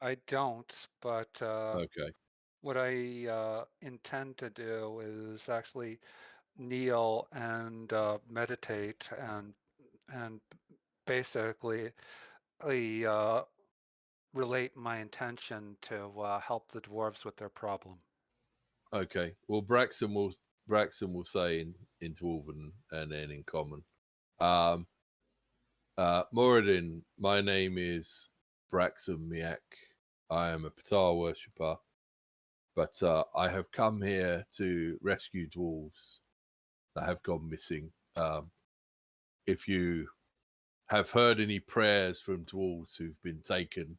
I don't, but Okay. what I intend to do is actually kneel and meditate and basically relate my intention to help the dwarves with their problem. Okay. Well, Braxon will say in Dwarven and then in Common. Moradin, my name is Braxon Miacc. I am a Ptah worshipper, but I have come here to rescue dwarves that have gone missing. If you have heard any prayers from dwarves who've been taken,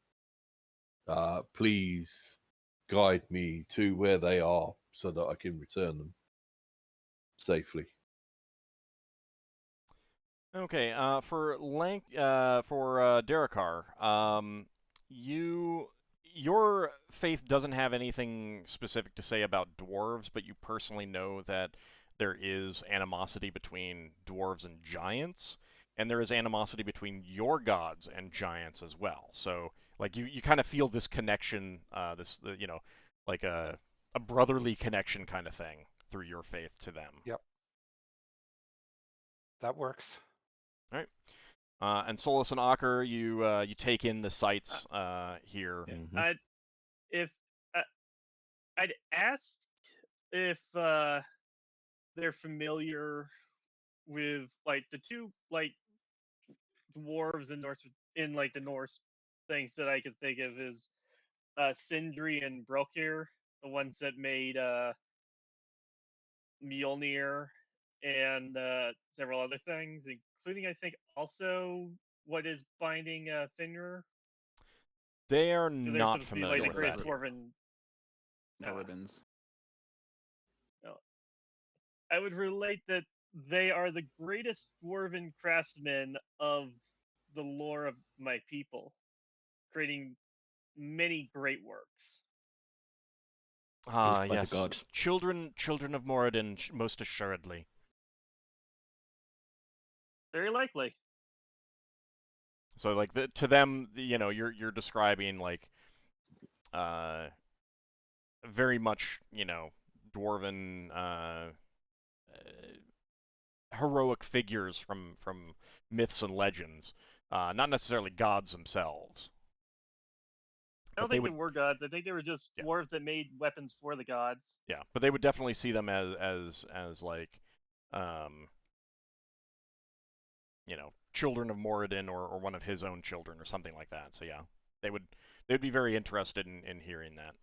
please guide me to where they are so that I can return them safely. Okay, for Darrakar, your faith doesn't have anything specific to say about dwarves, but you personally know that there is animosity between dwarves and giants, and there is animosity between your gods and giants as well. So, like, you kind of feel this connection, like a brotherly connection kind of thing through your faith to them. Yep. That works. All right. And Solas and Ockar, you take in the sights here. I'd ask if they're familiar with like the two like dwarves in like the Norse things that I could think of is Sindri and Brokir, the ones that made Mjolnir and several other things, including I think also what is binding Fenrir. They are So they're not supposed to be like familiar the with greatest that. dwarven. The ribbons. No. I would relate that they are the greatest dwarven craftsmen of the lore of my people, creating many great works. Ah, Used by the yes. gods. Children of Moradin, most assuredly. Very likely. So, like, to them, you're describing like, very much, dwarven, heroic figures from myths and legends, not necessarily gods themselves. I don't think they were gods. I think they were just dwarves that made weapons for the gods. Yeah, but they would definitely see them as like, children of Moradin, or one of his own children or something like that. So yeah, they'd be very interested in hearing that.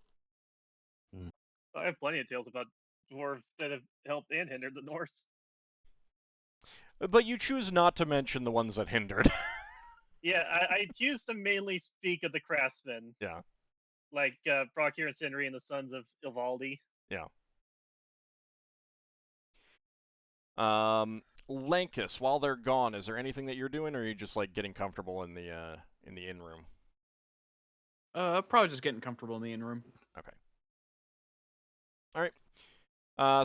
I have plenty of tales about dwarves that have helped and hindered the Norse. But you choose not to mention the ones that hindered. Yeah, I choose to mainly speak of the craftsmen. Yeah. like Brockir and Sindri and the Sons of Ivaldi. Yeah. Lankas, while they're gone, is there anything that you're doing, or are you just like getting comfortable in the inn room? Probably just getting comfortable in the inn room. Okay. All right.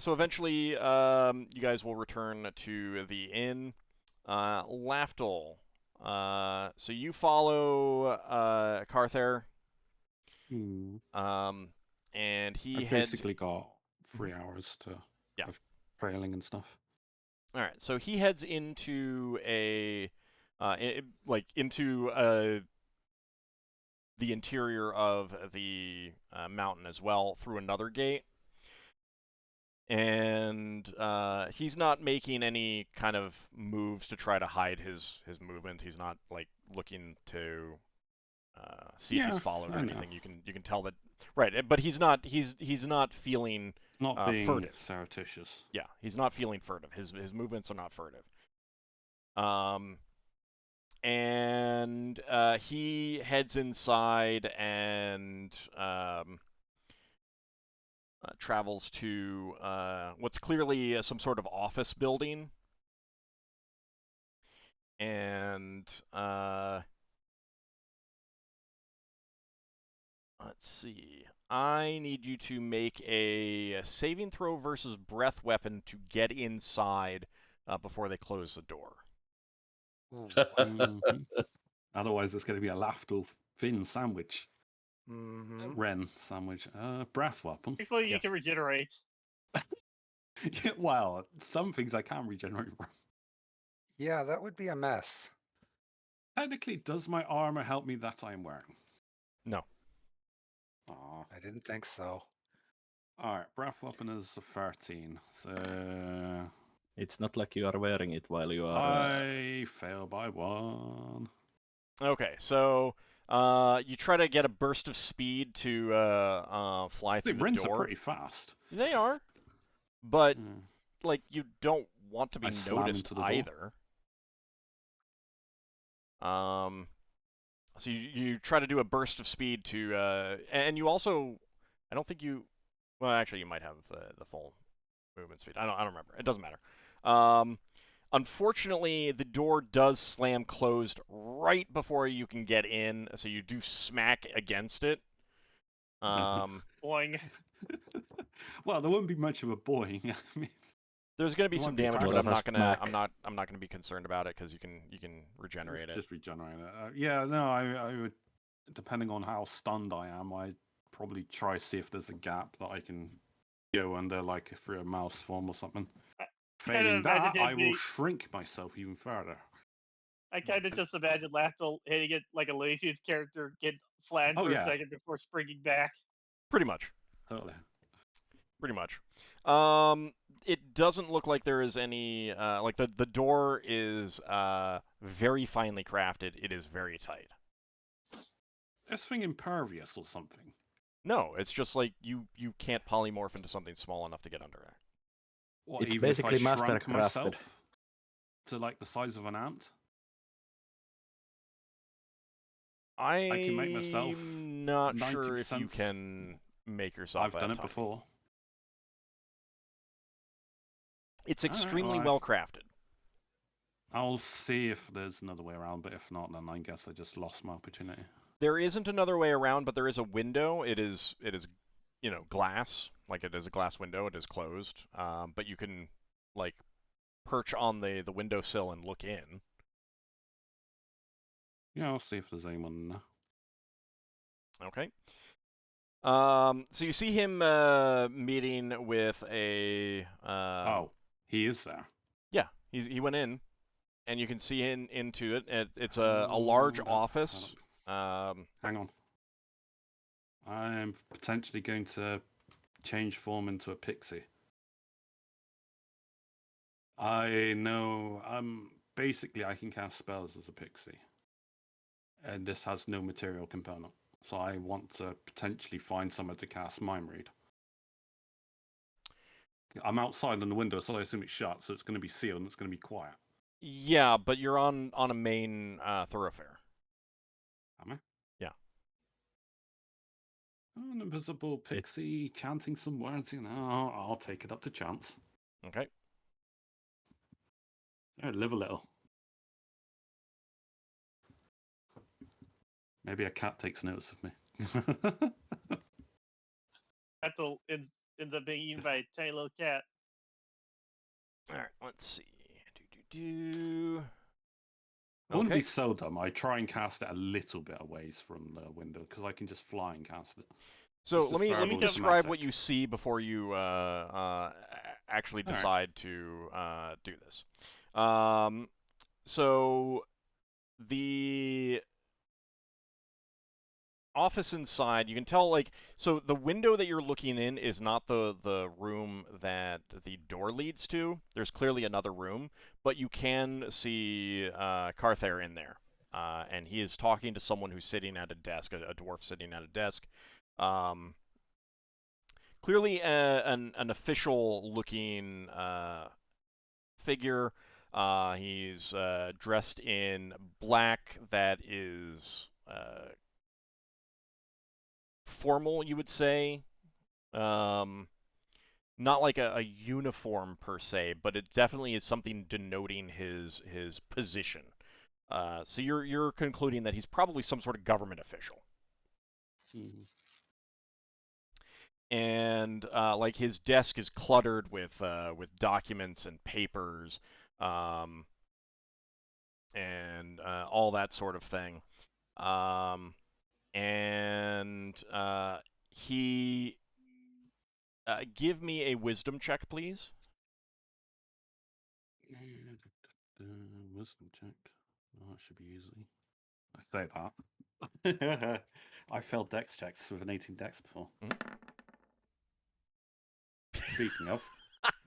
So eventually, you guys will return to the inn. Lafdul. So you follow Carthair. And he I've heads. basically got 3 hours to of trailing and stuff. All right. So he heads into into the interior of the mountain as well through another gate. And he's not making any kind of moves to try to hide his movement. He's not like looking to see if he's followed or anything. You can tell that, right? But he's not feeling Not being furtive. surreptitious. Yeah, he's not feeling furtive. His movements are not furtive. And he heads inside and travels to what's clearly some sort of office building. And let's see. I need you to make a saving throw versus breath weapon to get inside before they close the door. Otherwise, it's going to be a Lafdul Finn sandwich. Ren sandwich. Breath weapon. Thankfully, you can regenerate. Yeah, well, some things I can regenerate from. Yeah, that would be a mess. Technically, does my armor help me that I'm wearing? No. Aw. I didn't think so. Alright, breath weapon is a 13. So It's not like you are wearing it while you are. I fail by 1. Okay, so you try to get a burst of speed to fly through the Rins door. are pretty fast. They are, but like you don't want to be I slam noticed into the door. either. So you try to do a burst of speed to, and you also, I don't think you, well, actually you might have the full movement speed. I don't remember. It doesn't matter. Unfortunately, the door does slam closed right before you can get in, so you do smack against it. Boing. Well, there wouldn't be much of a boing. I mean, there's going to be some damage, but More I'm not going to be concerned about it because you can regenerate it. just regenerate it. Yeah, no, I would. Depending on how stunned I am, I'd probably try to see if there's a gap that I can go under, like through a mouse form or something. Failing that, I will shrink myself even further. I kind of just imagine Lafdul hitting it like a Lazi's character, get flattened for a second before springing back. Pretty much. Totally. Pretty much. It doesn't look like there is any, like the door is very finely crafted. It is very tight. This thing impervious or something? No, it's just like you can't polymorph into something small enough to get under there. What, It's even basically if I master shrunk crafted. myself to like the size of an ant? I can make myself I'm not sure if you 90%. can make yourself I've that done it tiny. before. It's extremely well, well crafted. I'll see if there's another way around, but if not, then I guess I just lost my opportunity. There isn't another way around, but there is a window. It is glass. Like it is a glass window. It is closed. But you can like perch on the windowsill and look in. Yeah, I'll see if there's anyone in there. Okay. So you see him meeting with a. Oh, he is there. Yeah, he went in, and you can see into it. It's a large office. Hang on. I'm potentially going to change form into a pixie. I know. Basically I can cast spells as a pixie, and this has no material component. So I want to potentially find somewhere to cast Mind Read. I'm outside on the window, so I assume it's shut, so it's going to be sealed and it's going to be quiet. Yeah, but you're on a main thoroughfare. Am I? Yeah. Oh, an invisible pixie chanting some words. I'll take it up to chance. Okay. Live a little. Maybe a cat takes notice of me. Ethel ends up being eaten by a tiny little cat. All right. Let's see. Do. I wouldn't be Okay. so dumb. I try and cast it a little bit away from the window because I can just fly and cast it. So It's let me variable describe what semantic. you see before you actually All right. decide to do this. So the office inside, you can tell, like, so the window that you're looking in is not the room that the door leads to. There's clearly another room, but you can see Carthair in there. And he is talking to someone who's sitting at a desk, a dwarf sitting at a desk. Clearly an official-looking figure. He's dressed in black that is formal, you would say. Not like a uniform per se, but it definitely is something denoting his position. So you're concluding that he's probably some sort of government official. Mm-hmm. And like his desk is cluttered with documents and papers, and all that sort of thing. And he give me a wisdom check, please. Wisdom check. Oh, it should be easy. I say that. I failed dex checks with an 18 dex before. Speaking of,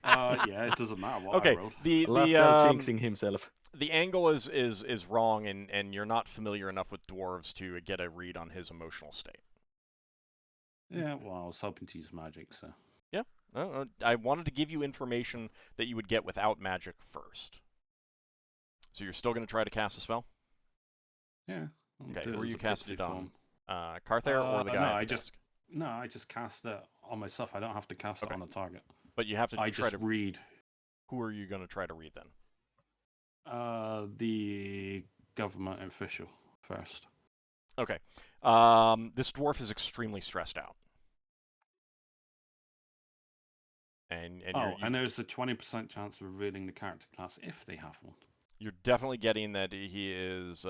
yeah, it doesn't matter what I rolled. Lafdul jinxing himself. The angle is wrong, and you're not familiar enough with dwarves to get a read on his emotional state. Yeah, well, I was hoping to use magic, so. Yeah, I wanted to give you information that you would get without magic first. So you're still going to try to cast a spell? Yeah. Okay, who are you casting it on? Carthair or the guy no, at the desk? No, I just cast it on myself. I don't have to cast it on a target. But you have to I try just to read. Who are you going to try to read then? The government official first. Okay. This dwarf is extremely stressed out. And and there's a 20% chance of revealing the character class if they have one. You're definitely getting that he is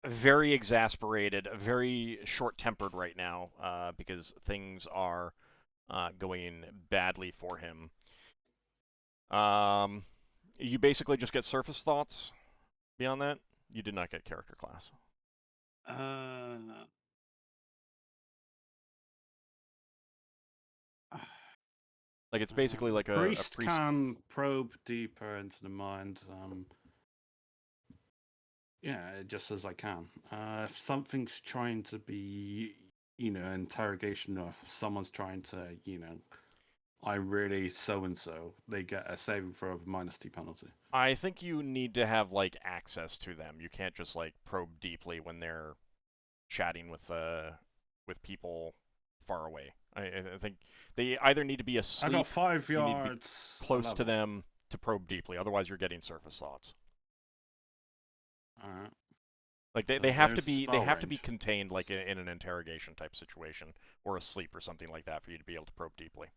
very exasperated, very short-tempered right now, because things are going badly for him. You basically just get surface thoughts beyond that? You did not get character class. Like, it's basically like a priest can probe deeper into the mind. Yeah, just as I can. If something's trying to be, interrogation, or if someone's trying to, I really so-and-so, they get a saving throw of -2 penalty. I think you need to have, like, access to them. You can't just, like, probe deeply when they're chatting with people far away. I think they either need to be asleep. I got 5 you yards. need to be close to them to probe deeply. Otherwise, you're getting surface thoughts. All right. Like they have to be contained, like in an interrogation type situation, or asleep or something like that, for you to be able to probe deeply.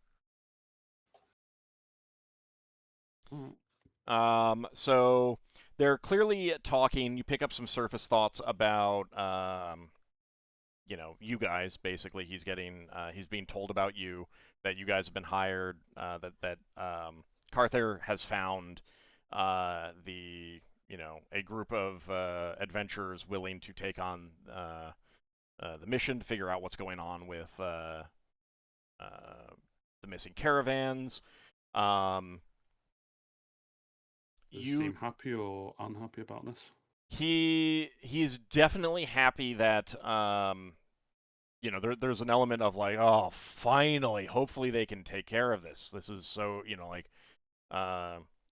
So they're clearly talking. You pick up some surface thoughts about you guys. Basically, he's being told about you, that you guys have been hired, that Carthair has found a group of adventurers willing to take on the mission to figure out what's going on with the missing caravans. Does he seem happy or unhappy about this? He's definitely happy that there's an element of like, oh, finally, hopefully they can take care of this. This is so,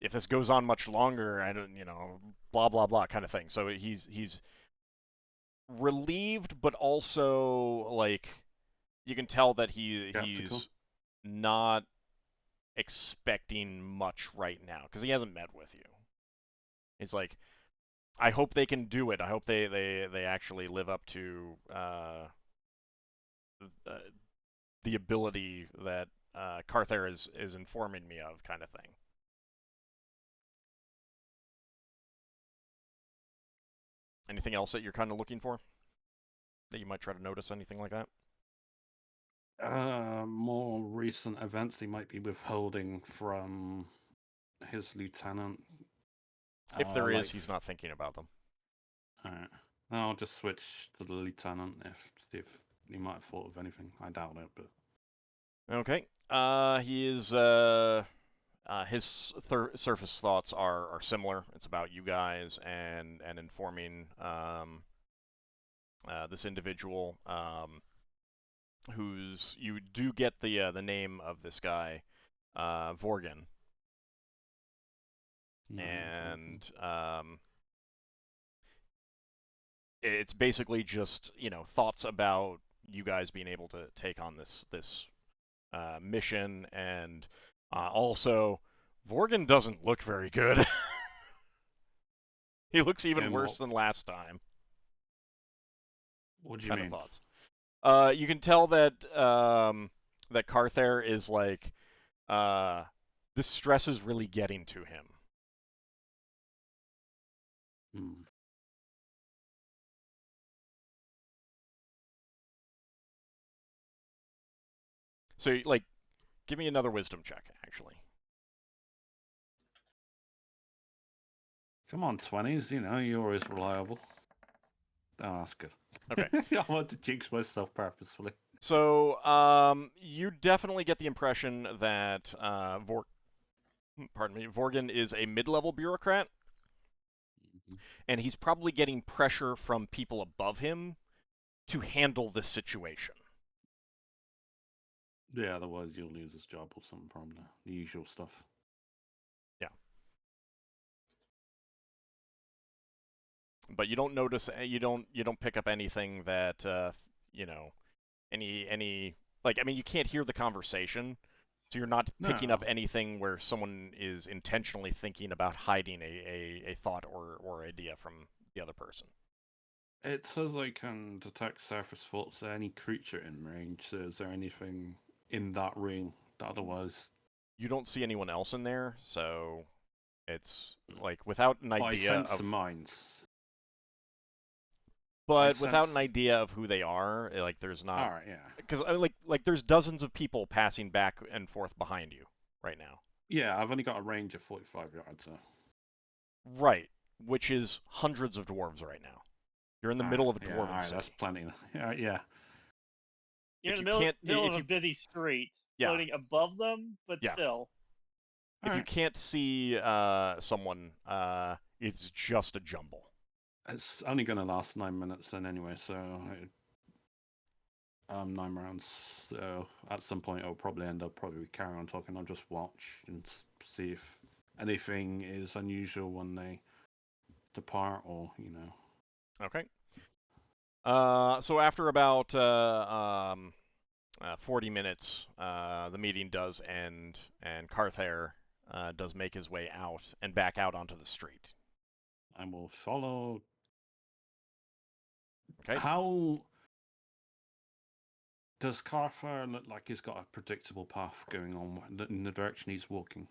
if this goes on much longer, I don't, blah blah blah kind of thing. So he's relieved, but also like you can tell that Skeptical. he's not expecting much right now because he hasn't met with you. It's like, I hope they can do it. I hope they actually live up to the ability that Carther is informing me of, kind of thing. Anything else that you're kind of looking for? That you might try to notice, anything like that? More recent events he might be withholding from his lieutenant. If there is, like, he's not thinking about them. Alright. I'll just switch to the lieutenant if he might have thought of anything. I doubt it, but Okay. He is his surface thoughts are similar. It's about you guys and informing this individual who's, you do get the name of this guy, Vorgan. And it's basically just, you know, thoughts about you guys being able to take on this mission, and also Vorgan doesn't look very good. He looks even worse than last time. What do you Kind mean? of thoughts. You can tell that that Carther is like, this stress is really getting to him. Hmm. So, like, give me another wisdom check, actually. Come on, 20s, you know, you're always reliable. Oh, that's good. Okay. I want to jinx myself purposefully. So, you definitely get the impression that Vorgan is a mid-level bureaucrat, and he's probably getting pressure from people above him to handle this situation. Yeah, otherwise you'll lose his job or something, probably. The usual stuff. Yeah. But you don't notice, you don't pick up anything that, you know, any like, I mean, you can't hear the conversation, so you're not picking up anything where someone is intentionally thinking about hiding a thought or idea from the other person. It says I can detect surface thoughts of any creature in range, so is there anything in that ring that otherwise... You don't see anyone else in there, so it's like without an idea I sense of the minds. But without an idea of who they are, like, there's not... Alright, yeah. Because, like, there's dozens of people passing back and forth behind you right now. Yeah, I've only got a range of 45 yards, so... Right, which is hundreds of dwarves right now. You're in the middle of a dwarven city. That's plenty. Yeah. You're in the middle of a busy street, floating above them, but still. If you can't see someone, it's just a jumble. It's only going to last 9 minutes then anyway, so... 9 rounds, so at some point I'll probably end up carry on talking. I'll just watch and see if anything is unusual when they depart, or, you know. Okay. So after about 40 minutes, the meeting does end, and Carther does make his way out and back out onto the street. I will follow. Okay. How does Carther look like he's got a predictable path going on in the direction he's walking?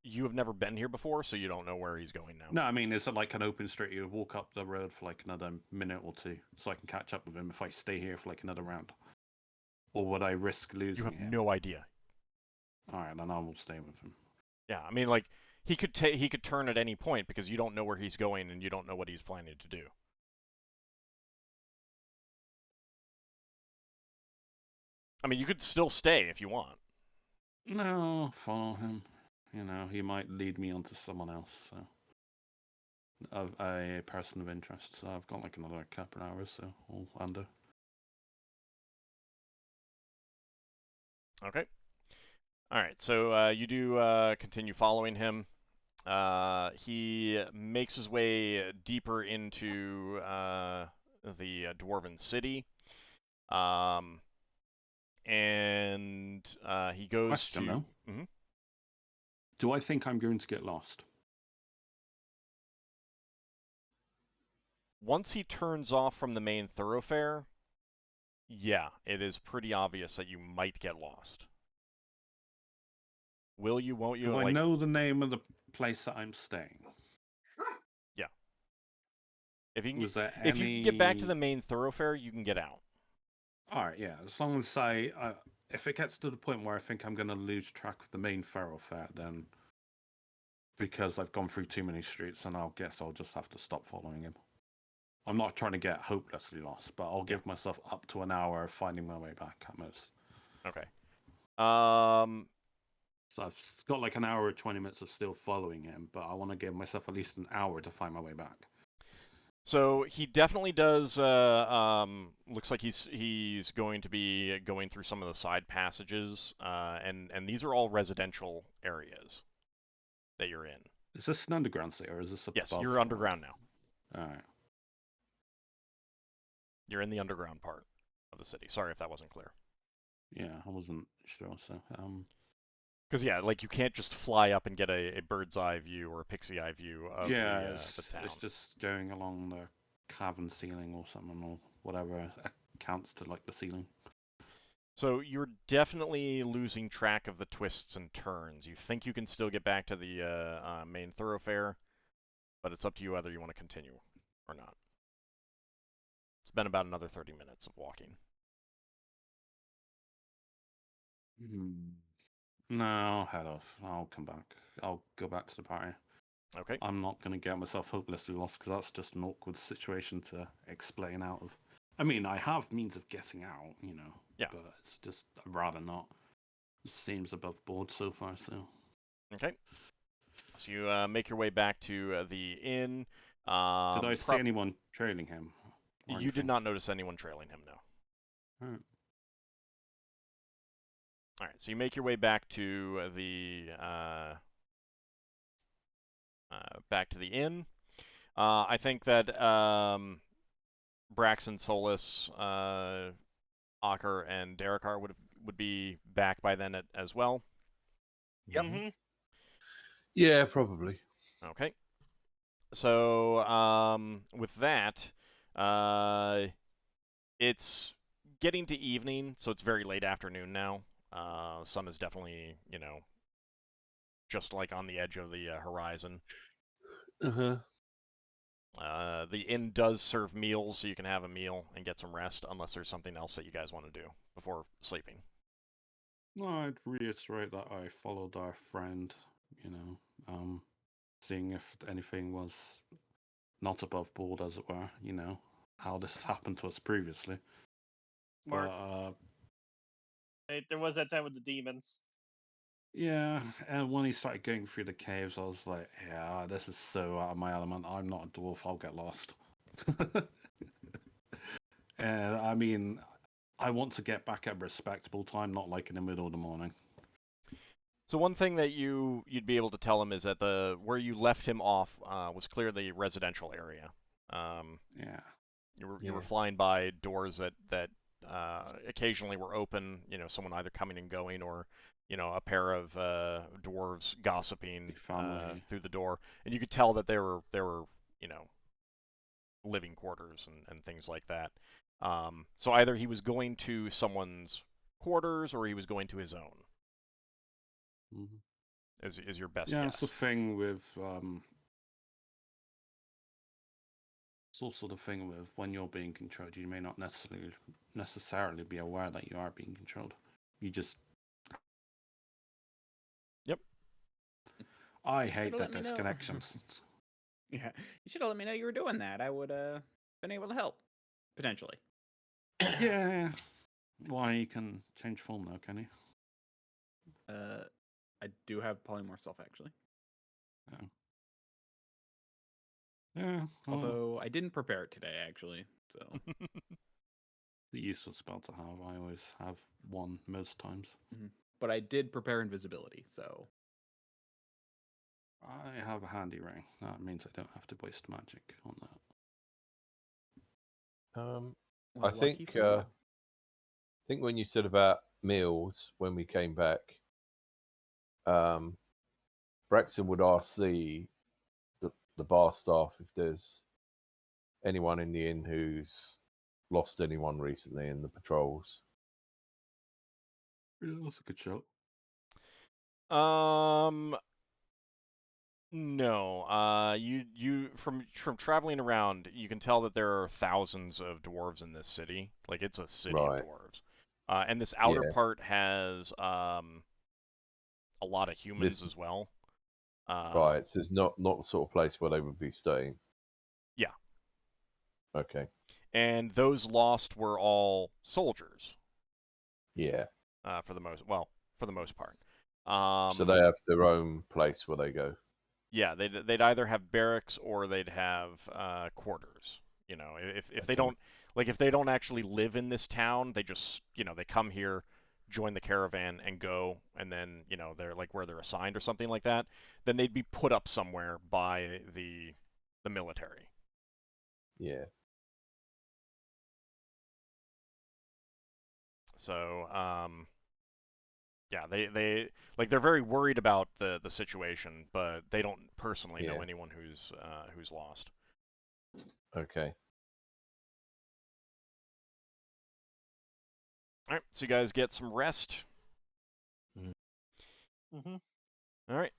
You have never been here before, so you don't know where he's going now. No, I mean, is it like an open street? You walk up the road for like another minute or two, so I can catch up with him if I stay here for like another round? Or would I risk losing him? You have no idea. Alright, then I will stay with him. Yeah, I mean, like, he could turn at any point because you don't know where he's going and you don't know what he's planning to do. I mean, you could still stay if you want. No, follow him. You know, he might lead me onto someone else, so... a person of interest, so I've got like another couple of hours, so I'll under. Okay. Alright, so you do continue following him. He makes his way deeper into the dwarven city. And he goes Question, to. though. Mhm. Do I think I'm going to get lost? Once he turns off from the main thoroughfare, yeah, it is pretty obvious that you might get lost. Will you, won't you? Do I Like, know the name of the place that I'm staying? yeah. If you can, Was there if you can get back to any- the main thoroughfare, you can get out. All right, yeah. As long as if it gets to the point where I think I'm going to lose track of the main thoroughfare, then because I've gone through too many streets, and I'll just have to stop following him. I'm not trying to get hopelessly lost, but I'll give myself up to an hour of finding my way back at most. Okay. So I've got like an hour or 20 minutes of still following him, but I want to give myself at least an hour to find my way back. So he definitely does. Looks like he's going to be going through some of the side passages, and these are all residential areas that you're in. Is this an underground city, or is this Yes, above you're ground? underground now. All right. You're in the underground part of the city. Sorry if that wasn't clear. Yeah, I wasn't sure. So, Because yeah, like you can't just fly up and get a bird's eye view or a pixie eye view of the town. It's just going along the cavern ceiling or something, or whatever accounts to like the ceiling. So you're definitely losing track of the twists and turns. You think you can still get back to the main thoroughfare, but it's up to you whether you want to continue or not. It's been about another 30 minutes of walking. No, I'll head off. I'll come back. I'll go back to the party. Okay. I'm not going to get myself hopelessly lost, because that's just an awkward situation to explain out of. I mean, I have means of getting out, Yeah. but it's just, I'd rather not. It seems above board so far, so. Okay. So you make your way back to the inn. Did I see anyone trailing him? You did not notice anyone trailing him, no. Alright. All right, so you make your way back to the inn. I think that Braxon, Solas, Ockar, and Darrakar would be back by then as well. Yep. Mhm. Yeah, probably. Okay. So with that, it's getting to evening, so it's very late afternoon now. Sun is definitely, just like on the edge of the horizon. Uh-huh. The inn does serve meals, so you can have a meal and get some rest, unless there's something else that you guys want to do before sleeping. No, I'd reiterate that I followed our friend, seeing if anything was not above board, as it were, how this happened to us previously. Smart. But, Right, there was that time with the demons. yeah, and when he started going through the caves, I was like, yeah, this is so out of my element. I'm not a dwarf, I'll get lost. And I mean, I want to get back at a respectable time, not like in the middle of the morning. So one thing that you'd be able to tell him is that where you left him off was clearly a residential area. Yeah. You were flying by doors that occasionally were open. Someone either coming and going, or a pair of dwarves gossiping through the door, and you could tell that they were living quarters and things like that. So either he was going to someone's quarters or he was going to his own. Mm-hmm. Is your best guess? guess? It's the thing with it's also the thing with when you're being controlled, you may not necessarily be aware that you are being controlled. You just. Yep. I hate Should've that let me know. disconnections. Yeah, you should have let me know you were doing that. I would been able to help potentially. Yeah. Why, you can change form now, can you? I do have polymorph self actually. Oh. Yeah. Well, Although I didn't prepare it today actually, so. the useful spell to have. I always have one most times. But I did prepare invisibility, so. I have a handy ring. That means I don't have to waste magic on I Well, lucky think for you. think when you said about meals when we came back, Braxon would ask the bar staff if there's anyone in the inn who's lost anyone recently in the patrols. Yeah, that's a good shout. No. You from traveling around, you can tell that there are thousands of dwarves in this city. Like it's a city Right. of dwarves. And this outer Yeah. part has a lot of humans This- as well. Right, so it's not the sort of place where they would be staying. Yeah. Okay. And those lost were all soldiers. Yeah. For the most part. So they have their own place where they go. Yeah, they'd either have barracks or they'd have quarters. You know, if they Okay. don't actually live in this town, they just they come here, join the caravan, and go, and then they're like where they're assigned or something like that. Then they'd be put up somewhere by the military. Yeah. So yeah, they're very worried about the situation, but they don't personally know Yeah. anyone who's lost. Okay. All right, so you guys get some rest. Mm-hmm. All right.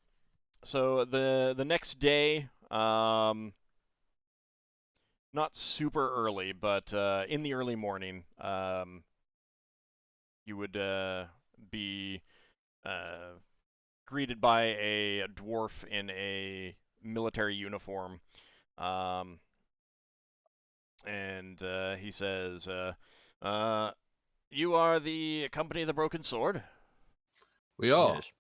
So the next day, not super early, but in the early morning, you would be greeted by a dwarf in a military uniform, and he says, "You are the Company of the Broken Sword? We are. Yes.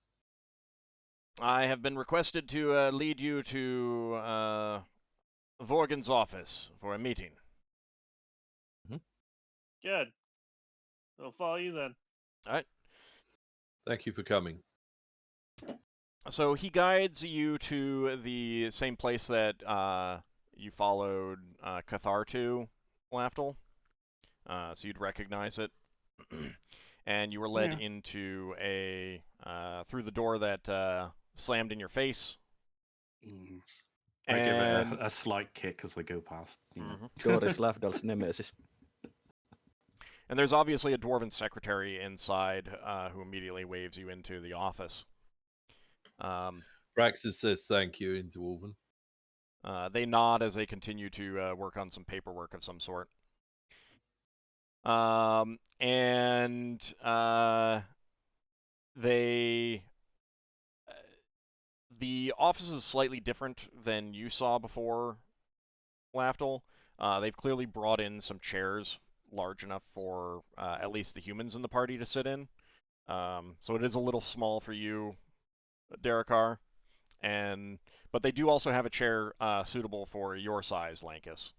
I have been requested to lead you to Vorgan's office for a meeting." Good. I'll follow you then. All right. Thank you for coming. So he guides you to the same place that you followed Cathar to, Lafdul. So you'd recognize it. And you were led Yeah. into through the door that slammed in your face. Mm. I give And it a slight kick as I go past. Door is Lafdal's nemesis. and there's obviously a dwarven secretary inside who immediately waves you into the office. Braxton says thank you in Dwarven. They nod as they continue to work on some paperwork of some sort. And the office is slightly different than you saw before, Lafdul. They've clearly brought in some chairs large enough for at least the humans in the party to sit in. So it is a little small for you, Darrakar. But they do also have a chair suitable for your size, Lankas.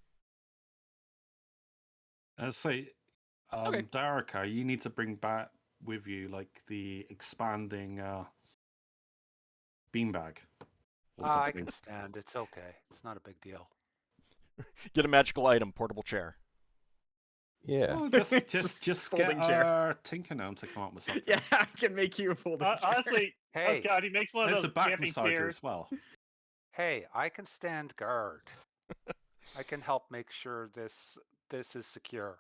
Say, Okay. Darrakar, you need to bring back with you like the expanding beanbag. or I something. can stand. It's okay. It's not a big deal. Get a magical item, portable chair. Yeah. Oh, just get Folding chair. our Tinker Gnome to come up with something. Yeah, I can make you a folding chair. Honestly, Hey, oh god, he makes one of There's a those back camping massager chairs. as well. hey, I can stand guard. I can help make sure this is secure.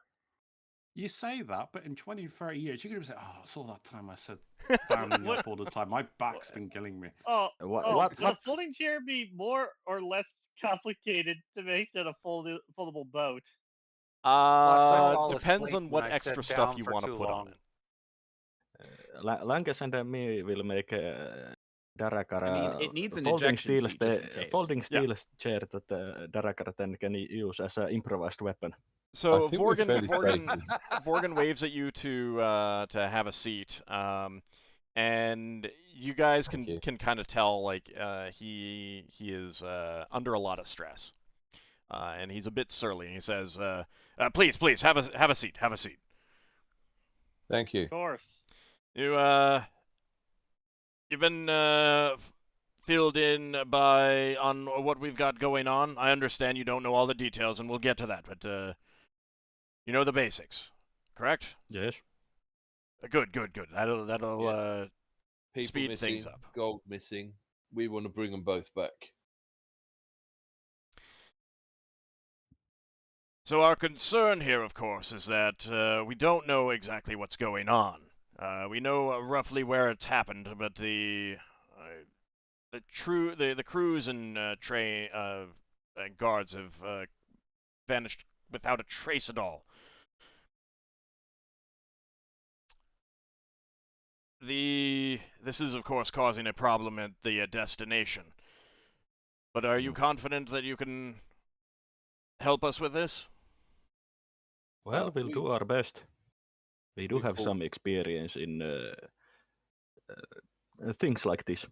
You say that, but in 20, 30 years, you're going to say, oh, it's all that time I said standing What- up all the time. My back's been killing me. Oh, What? would a folding chair be more or less complicated to make than a foldable boat? Plus, I fall Depends asleep on what when I sit extra stuff down you for want to too put long. on it. Lankas and me will make Darrakar I mean, it needs an folding ejection steel seat just in case. folding steel chair that Darrakar then can use as an improvised weapon. So I think we're fairly Vorgan waves at you to have a seat, and you guys can you. kind of tell like he is under a lot of stress, and he's a bit surly. And he says, "Please, have a seat. Have a seat. Thank you. Of course. You've been filled in on what we've got going on. I understand you don't know all the details, and we'll get to that. But You know the basics, correct? Yes. Good. That'll People speed missing, things up. gold missing. We want to bring them both back. So our concern here, of course, is that we don't know exactly what's going on. We know roughly where it's happened, but the crews and train and guards have vanished without a trace at all. This is, of course, causing a problem at the destination. But are you confident that you can help us with this? Well, we'll do our best. We do we have fought- some experience in things like this.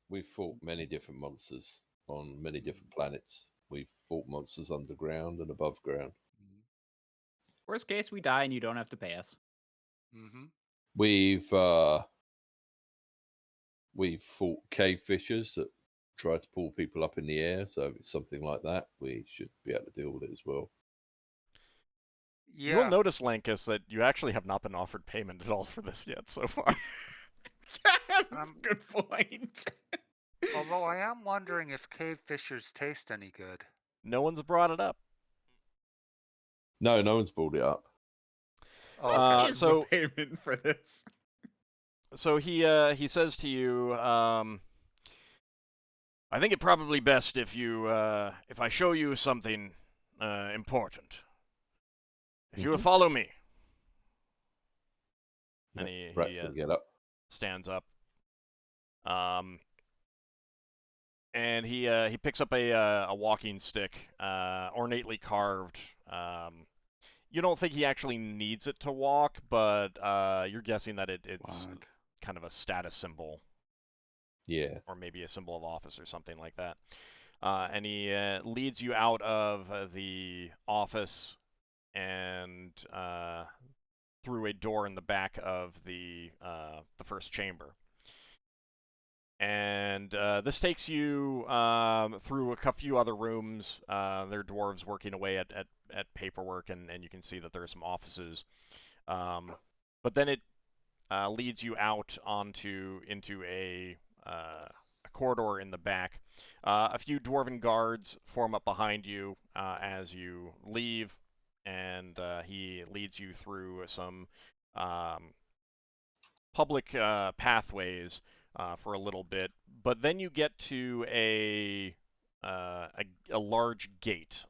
We've fought many different monsters on many different planets. We've fought monsters underground and above ground. Worst case, we die and you don't have to pay us. Mm-hmm. We've fought cave fishers that try to pull people up in the air. So if it's something like that, we should be able to deal with it as well. You will Yeah. notice, Lankas, that you actually have not been offered payment at all for this yet so far. That's a good point. Although I am wondering if cave fishers taste any good. No one's brought it up. No one's brought it up. Oh, Uh, okay. Is so- the payment for this? So he says to you, I think it probably best if I show you something important. If you will follow me. And he Braxon, get up. stands up. And he picks up a walking stick, ornately carved. You don't think he actually needs it to walk, but you're guessing that it's Flag. kind of a status symbol, Yeah. or maybe a symbol of office or something like that. And he leads you out of the office and through a door in the back of the first chamber. And this takes you through a few other rooms. There are dwarves working away at paperwork, and you can see that there are some offices. But then it leads you out into a corridor in the back. A few dwarven guards form up behind you as you leave, and he leads you through some public pathways for a little bit, but then you get to a large gate,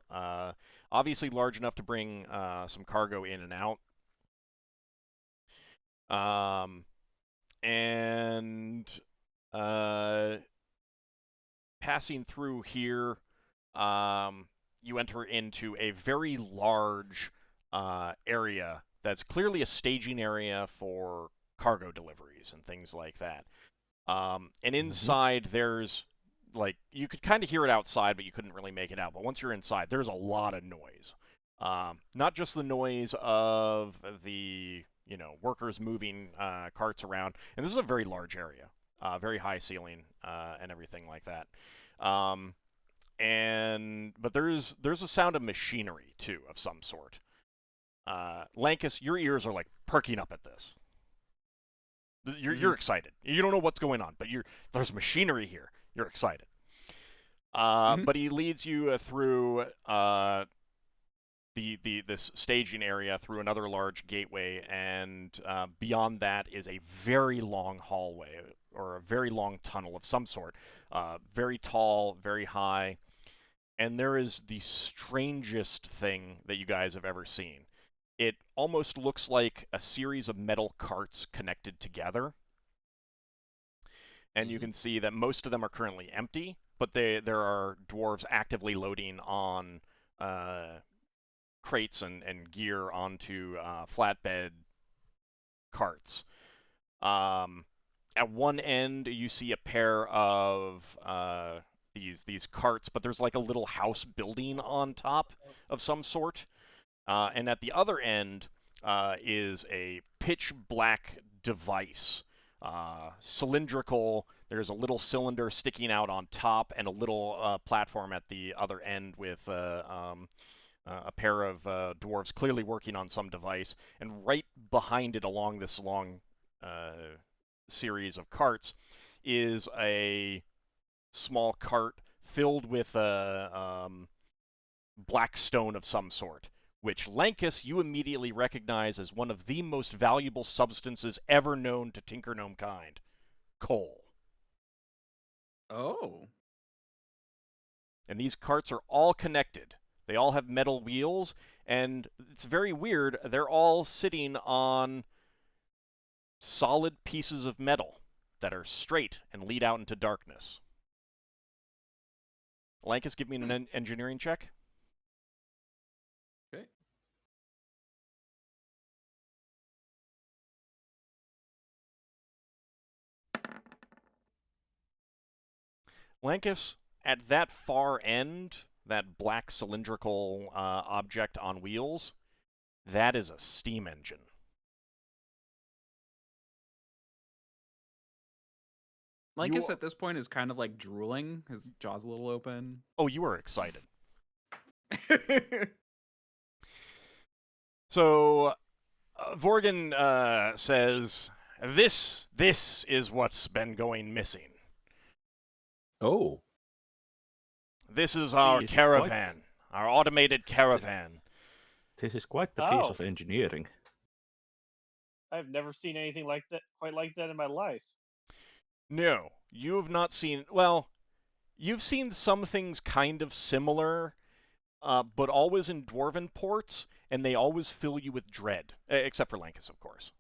obviously large enough to bring some cargo in and out. And passing through here, you enter into a very large area that's clearly a staging area for cargo deliveries and things like that. And inside there's, like, you could kind of hear it outside, but you couldn't really make it out. But once you're inside, there's a lot of noise. Not just the noise of the, workers moving carts around. And this is a very large area, very high ceiling, and everything like that. But there's a sound of machinery too, of some sort. Lankas, your ears are like perking up at this. You're excited. You don't know what's going on, but there's machinery here. You're excited. But he leads you through this staging area, through another large gateway, and beyond that is a very long hallway, or a very long tunnel of some sort. Very tall, very high, and there is the strangest thing that you guys have ever seen. It almost looks like a series of metal carts connected together. And you can see that most of them are currently empty, but there are dwarves actively loading on crates and gear onto flatbed carts. At one end, you see a pair of these carts, but there's like a little house building on top of some sort. And at the other end is a pitch black device, cylindrical. There's a little cylinder sticking out on top, and a little platform at the other end with a pair of dwarves clearly working on some device, and right behind it along this long series of carts is a small cart filled with black stone of some sort, which Lankas you immediately recognize as one of the most valuable substances ever known to Tinker Gnome kind, coal. Oh. And these carts are all connected. They all have metal wheels, and it's very weird. They're all sitting on solid pieces of metal that are straight and lead out into darkness. Lankas, give me an engineering check. Okay. Lankas, at that far end, that black cylindrical object on wheels, that is a steam engine. Lankas at this point is kind of like drooling, his jaw's a little open. Oh, you are excited. So, Vorgan says, this is what's been going missing. Oh, This is our Is it caravan, our automated caravan. This is quite the piece Oh. of engineering. I've never seen anything like that, quite like that in my life. No, you have not seen... Well, you've seen some things kind of similar, but always in Dwarven ports, and they always fill you with dread. Except for Lankas, of course.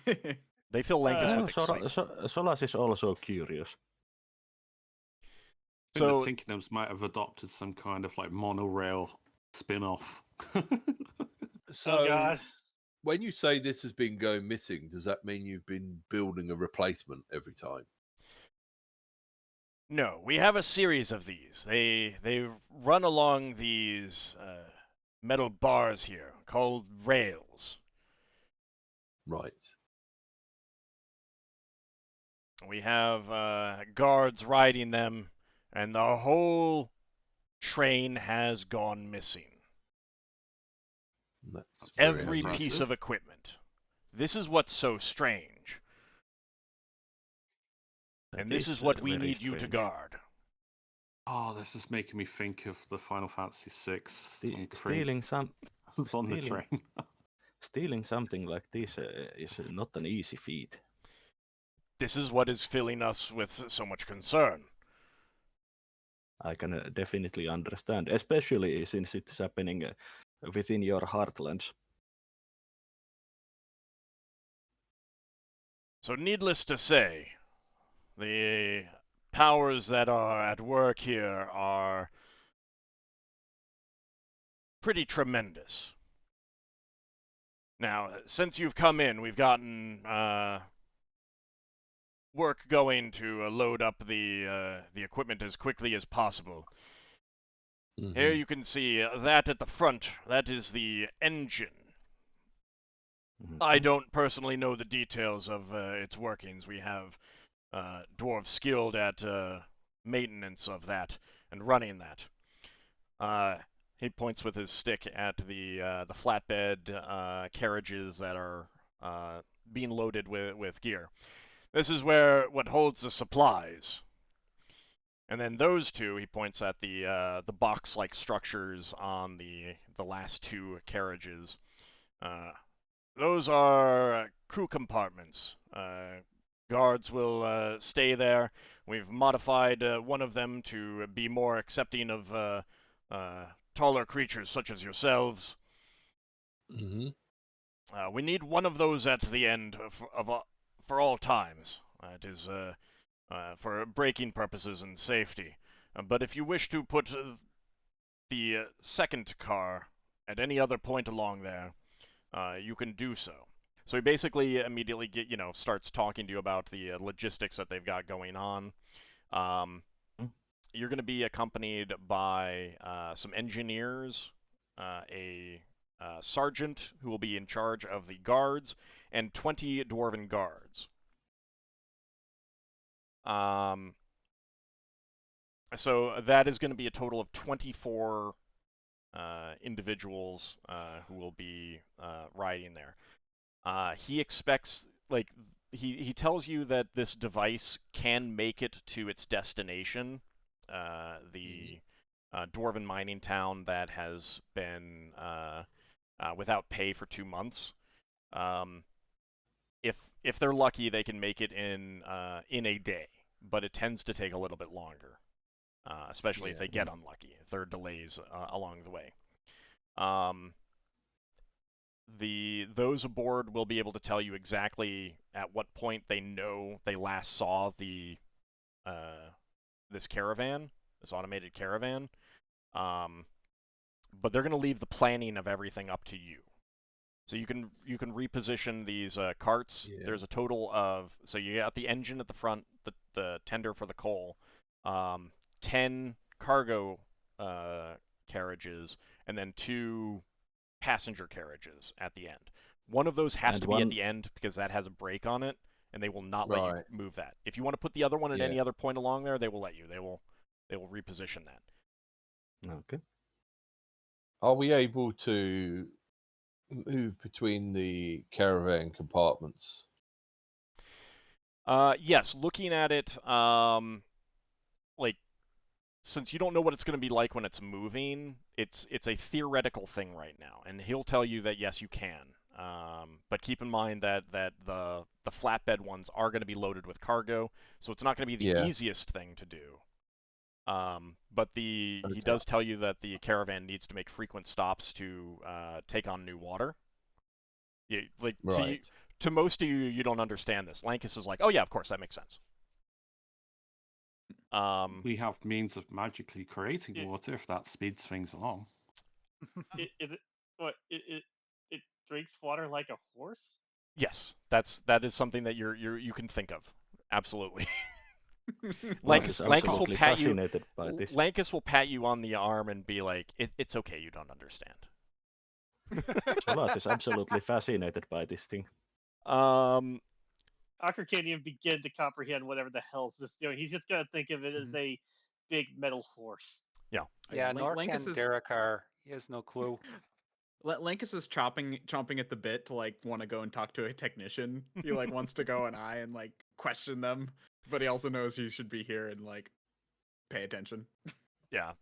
They fill Lankas with excitement. Solas is also curious. I think So, the Tinker Gnomes might have adopted some kind of like monorail spin-off. so Oh God. when you say this has been going missing, does that mean you've been building a replacement every time? no, we have a series of these. They run along these metal bars here called rails. Right. We have guards riding them, and the whole train has gone missing. That's very Every piece impressive. of equipment. This is what's so strange. And this is what we very need you to strange. guard. Oh, this is making me think of the Final Fantasy VI on Stealing some on the stealing- train. stealing something like this is not an easy feat. This is what is filling us with so much concern. I can definitely understand, especially since it's happening within your heartlands. So needless to say, the powers that are at work here are pretty tremendous. Now, since you've come in, we've gotten work going to load up the equipment as quickly as possible. Mhm. Here you can see that at the front. That is the engine. I don't personally know the details of its workings. We have dwarves skilled at maintenance of that and running that. He points with his stick at the flatbed carriages that are being loaded with gear. This is what holds the supplies. And then those two, he points at the box-like structures on the last two carriages. Those are crew compartments. Guards will stay there. We've modified one of them to be more accepting of taller creatures such as yourselves. Mhm. We need one of those at the end for all times. It is for braking purposes and safety. But if you wish to put the second car at any other point along there, you can do so. So he basically immediately starts talking to you about the logistics that they've got going on. You're going to be accompanied by some engineers, a sergeant who will be in charge of the guards, and 20 dwarven guards. So that is going to be a total of 24 individuals who will be riding there. He expects, like, he tells you that this device can make it to its destination, the dwarven mining town that has been without pay for 2 months. If they're lucky, they can make it in a day, but it tends to take a little bit longer, especially if they get unlucky, if there are delays along the way. Those aboard will be able to tell you exactly at what point they know they last saw the this caravan, this automated caravan. But they're going to leave the planning of everything up to you. So you can reposition these carts. Yeah. There's a total of, so you got the engine at the front, the tender for the coal, 10 cargo carriages, and then 2 passenger carriages at the end. One of those has to be at the end because that has a brake on it, and they will not let you move that. If you want to put the other one at any other point along there, they will let you. They will reposition that. Okay. Are we able to move between the caravan compartments? Yes, looking at it, like, since you don't know what it's going to be like when it's moving, it's a theoretical thing right now, and he'll tell you that yes, you can. But keep in mind that the flatbed ones are going to be loaded with cargo, so it's not going to be the easiest thing to do. But he does tell you that the caravan needs to make frequent stops to take on new water. To most of you, you don't understand this. Lankas is like, oh yeah, of course, that makes sense. We have means of magically creating water if that speeds things along. It drinks water like a horse? Yes, that is something that you can think of. Absolutely. Lankas will pat you. Lankas will pat you on the arm and be like, "It's okay, you don't understand." Solas is absolutely fascinated by this thing. Ockar can't even begin to comprehend whatever the hell this is doing. He's just gonna think of it as a big metal horse. Yeah. Yeah, nor can Darrakar. He has no clue. Lankas is chomping at the bit to like want to go and talk to a technician. He like wants to go and like question them, but he also knows he should be here and like pay attention. Yeah,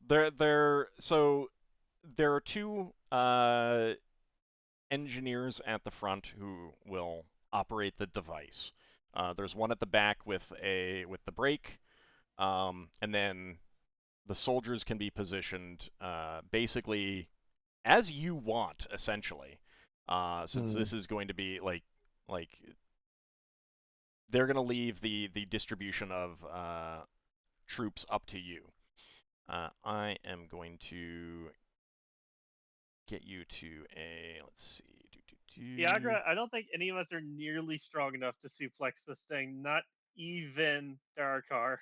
so there are 2 engineers at the front who will operate the device. There's one at the back with the brake, and then the soldiers can be positioned basically as you want, essentially. Since this is going to be like they're going to leave the distribution of troops up to you. I am going to get you to a, let's see. Viagra, I don't think any of us are nearly strong enough to suplex this thing. Not even Darrakar.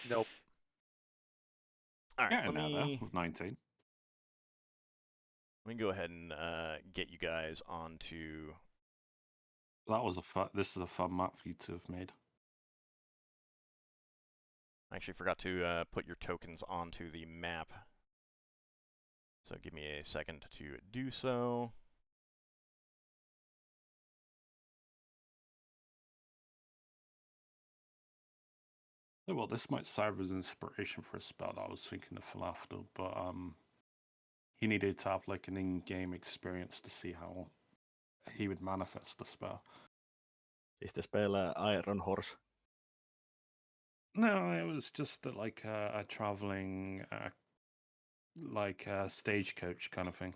Nope. All right, Yeah, let me 19. Let me go ahead and get you guys onto. This is a fun map for you to have made. I actually forgot to put your tokens onto the map. So give me a second to do so. Well, this might serve as inspiration for a spell that I was thinking of for Lafdul, but he needed to have like an in-game experience to see how he would manifest the spell. Is the spell Iron Horse? No, it was just like a traveling, like a stagecoach kind of thing.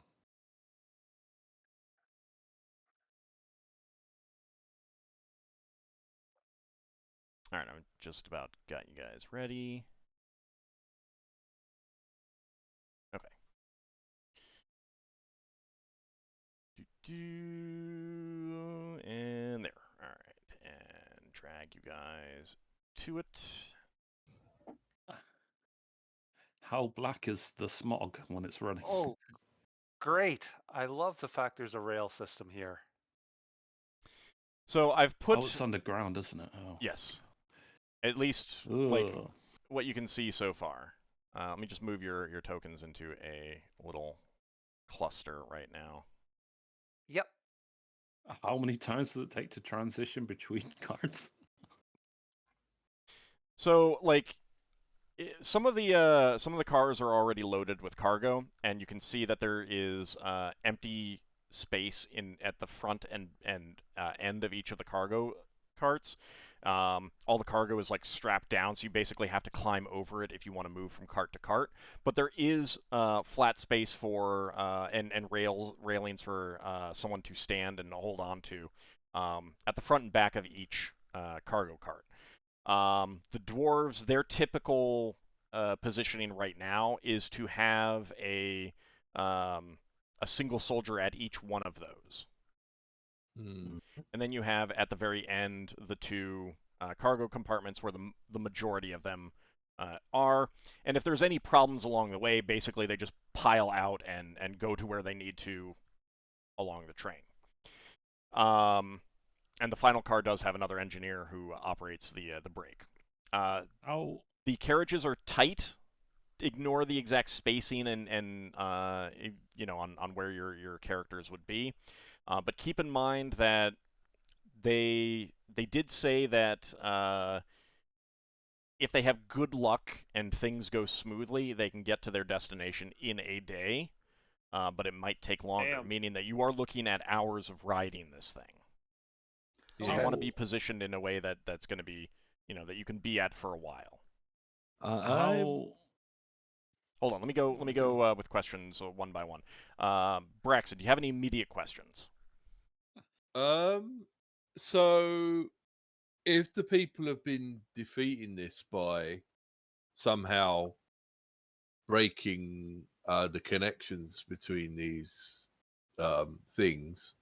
All right, I'm just about got you guys ready. Okay. And there. All right, and drag you guys to it. How black is the smog when it's running? Oh, great. I love the fact there's a rail system here. So I've put. Oh, it's underground, isn't it? Oh. Yes. At least like what you can see so far. Let me just move your tokens into a little cluster right now. Yep. How many times does it take to transition between cards? So, like, some of the cars are already loaded with cargo, and you can see that there is empty space at the front and end of each of the cargo carts. All the cargo is like strapped down, so you basically have to climb over it if you want to move from cart to cart. But there is flat space for and railings for someone to stand and hold on to at the front and back of each cargo cart. The dwarves, their typical positioning right now is to have a single soldier at each one of those. And then you have at the very end the two cargo compartments where the majority of them are. And if there's any problems along the way, basically they just pile out and go to where they need to along the train. And the final car does have another engineer who operates the brake. The carriages are tight. Ignore the exact spacing and on where your characters would be, but keep in mind that they did say that if they have good luck and things go smoothly, they can get to their destination in a day, but it might take longer. Damn. Meaning that you are looking at hours of riding this thing. So you want to be positioned in a way that's going to be, that you can be at for a while. Hold on, let me go with questions one by one. Braxon, do you have any immediate questions? So if the people have been defeating this by somehow breaking the connections between these things,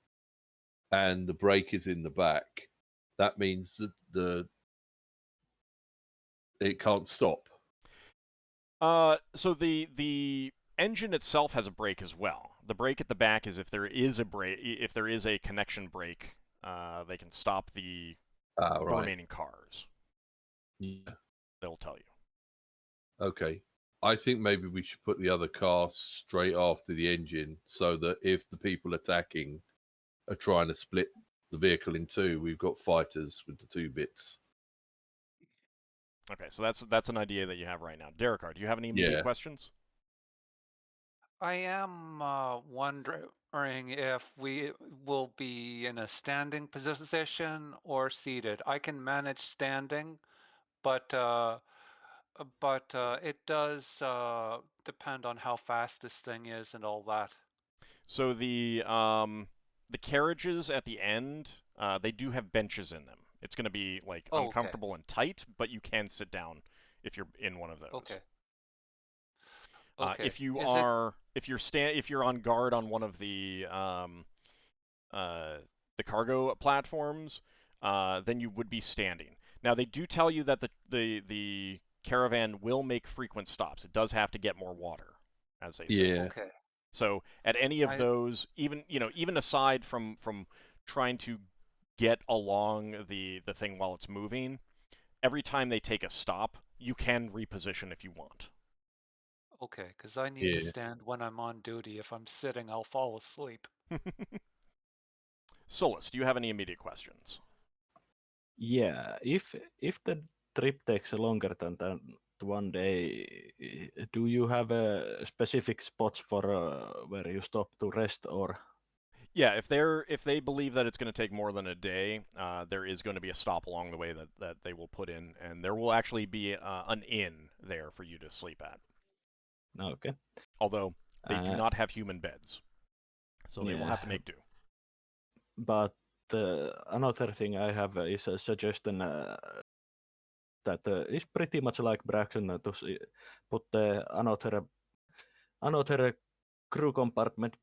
and the break is in the back, that means that it can't stop. So the engine itself has a brake as well. The brake at the back is if there is a connection break, they can stop the remaining cars. Yeah. They'll tell you. Okay. I think maybe we should put the other car straight after the engine so that if the people attacking are trying to split the vehicle in two, we've got fighters with the two bits. Okay, so that's an idea that you have right now. Darrakar, do you have any immediate questions? I am wondering if we will be in a standing position or seated. I can manage standing, but it does depend on how fast this thing is and all that. So the carriages at the end, they do have benches in them. It's going to be like uncomfortable and tight, but you can sit down if you're in one of those. Okay. If you're on guard on one of the cargo platforms, then you would be standing. Now they do tell you that the caravan will make frequent stops. It does have to get more water, as they say. Okay. So at any of those, even aside from trying to get along the thing while it's moving, every time they take a stop, you can reposition if you want. Okay, because I need to stand when I'm on duty. If I'm sitting, I'll fall asleep. Solas, do you have any immediate questions? Yeah, if the trip takes longer than 1 day, do you have specific spots for where you stop to rest, or? Yeah, if they believe that it's going to take more than a day, there is going to be a stop along the way that they will put in, and there will actually be an inn there for you to sleep at. Okay. Although they do not have human beds, so they will have to make do. But another thing I have is a suggestion that is pretty much like Braxon to put another crew compartment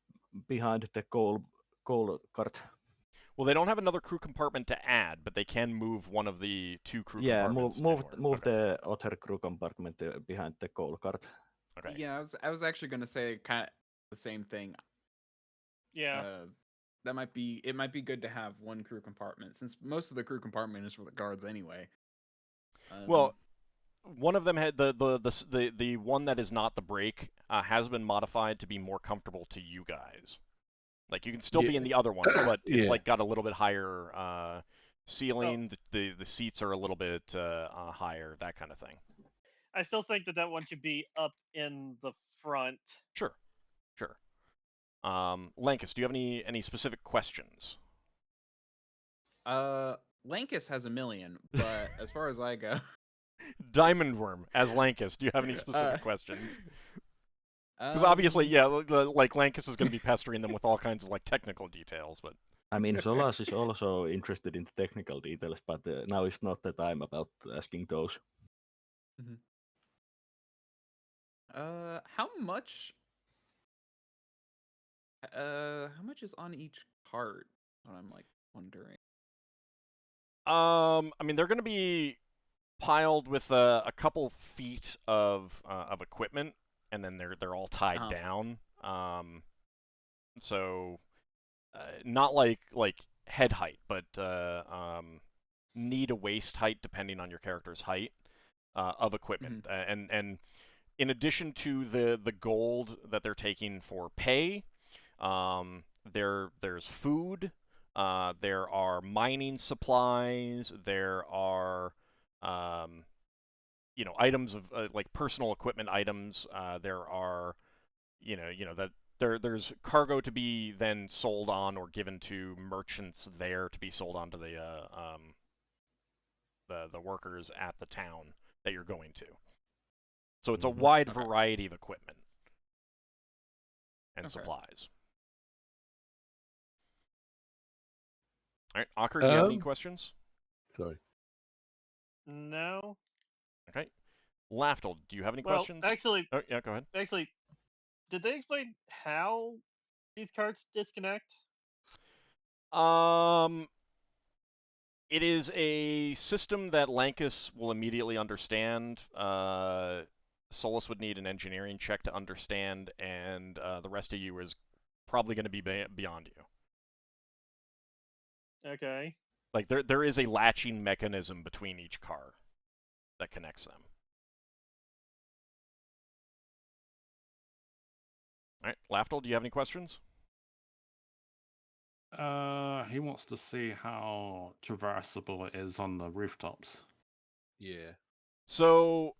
behind the coal cart. Well, they don't have another crew compartment to add, but they can move one of the two crew compartments. Move the other crew compartment behind the coal cart. Okay. Yeah, I was actually going to say kind of the same thing. Yeah. It might be good to have one crew compartment, since most of the crew compartment is for the guards anyway. Well, one of them had the one that is not the break has been modified to be more comfortable to you guys. Like you can still be in the other one, but it's Yeah. like got a little bit higher ceiling. The seats are a little bit higher, that kind of thing. I still think that one should be up in the front. Sure. Lankas, do you have any specific questions? Lankas has a million, but as far as I go, Diamond Worm as Lankas, do you have any specific questions? Because obviously, um, yeah, like Lankas is going to be pestering them with all kinds of like technical details, but I mean, Solas is also interested in the technical details, but now is not the time about asking those. how much? How much is on each cart? What I'm like wondering. I mean, they're going to be piled with a couple feet of equipment, and then they're all tied down. So not like head height, but knee to waist height, depending on your character's height of equipment. And in addition to the gold that they're taking for pay, there's food. There are mining supplies. There are items of like personal equipment items. There are that there's cargo to be then sold on or given to merchants there to be sold on to the workers at the town that you're going to. So it's a wide variety of equipment and supplies. All right, Ockar, do you have any questions? Sorry. No. Okay. Lafdul, do you have any Well, questions? actually, Oh, yeah, go ahead. Actually, did they explain how these carts disconnect? It is a system that Lankas will immediately understand. Solas would need an engineering check to understand, and the rest of you is probably going to be beyond you. Okay. Like there is a latching mechanism between each car that connects them. All right, Lafdul, do you have any questions? He wants to see how traversable it is on the rooftops. Yeah. So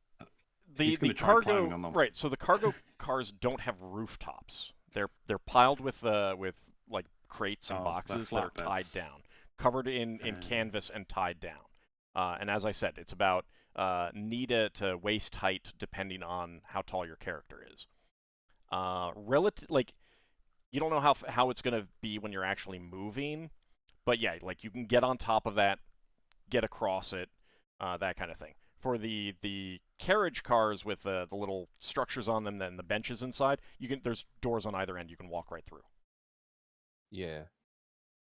He's the gonna try climbing cargo on them. right. So the cargo cars don't have rooftops. They're piled with like crates and Oh, they're boxes that are tied flatbeds. down, covered in canvas and tied down. And as I said, it's about knee to waist height, depending on how tall your character is. Like you don't know how it's gonna be when you're actually moving, but yeah, like you can get on top of that, get across it, that kind of thing. For the carriage cars with the little structures on them and the benches inside, there's doors on either end you can walk right through. Yeah.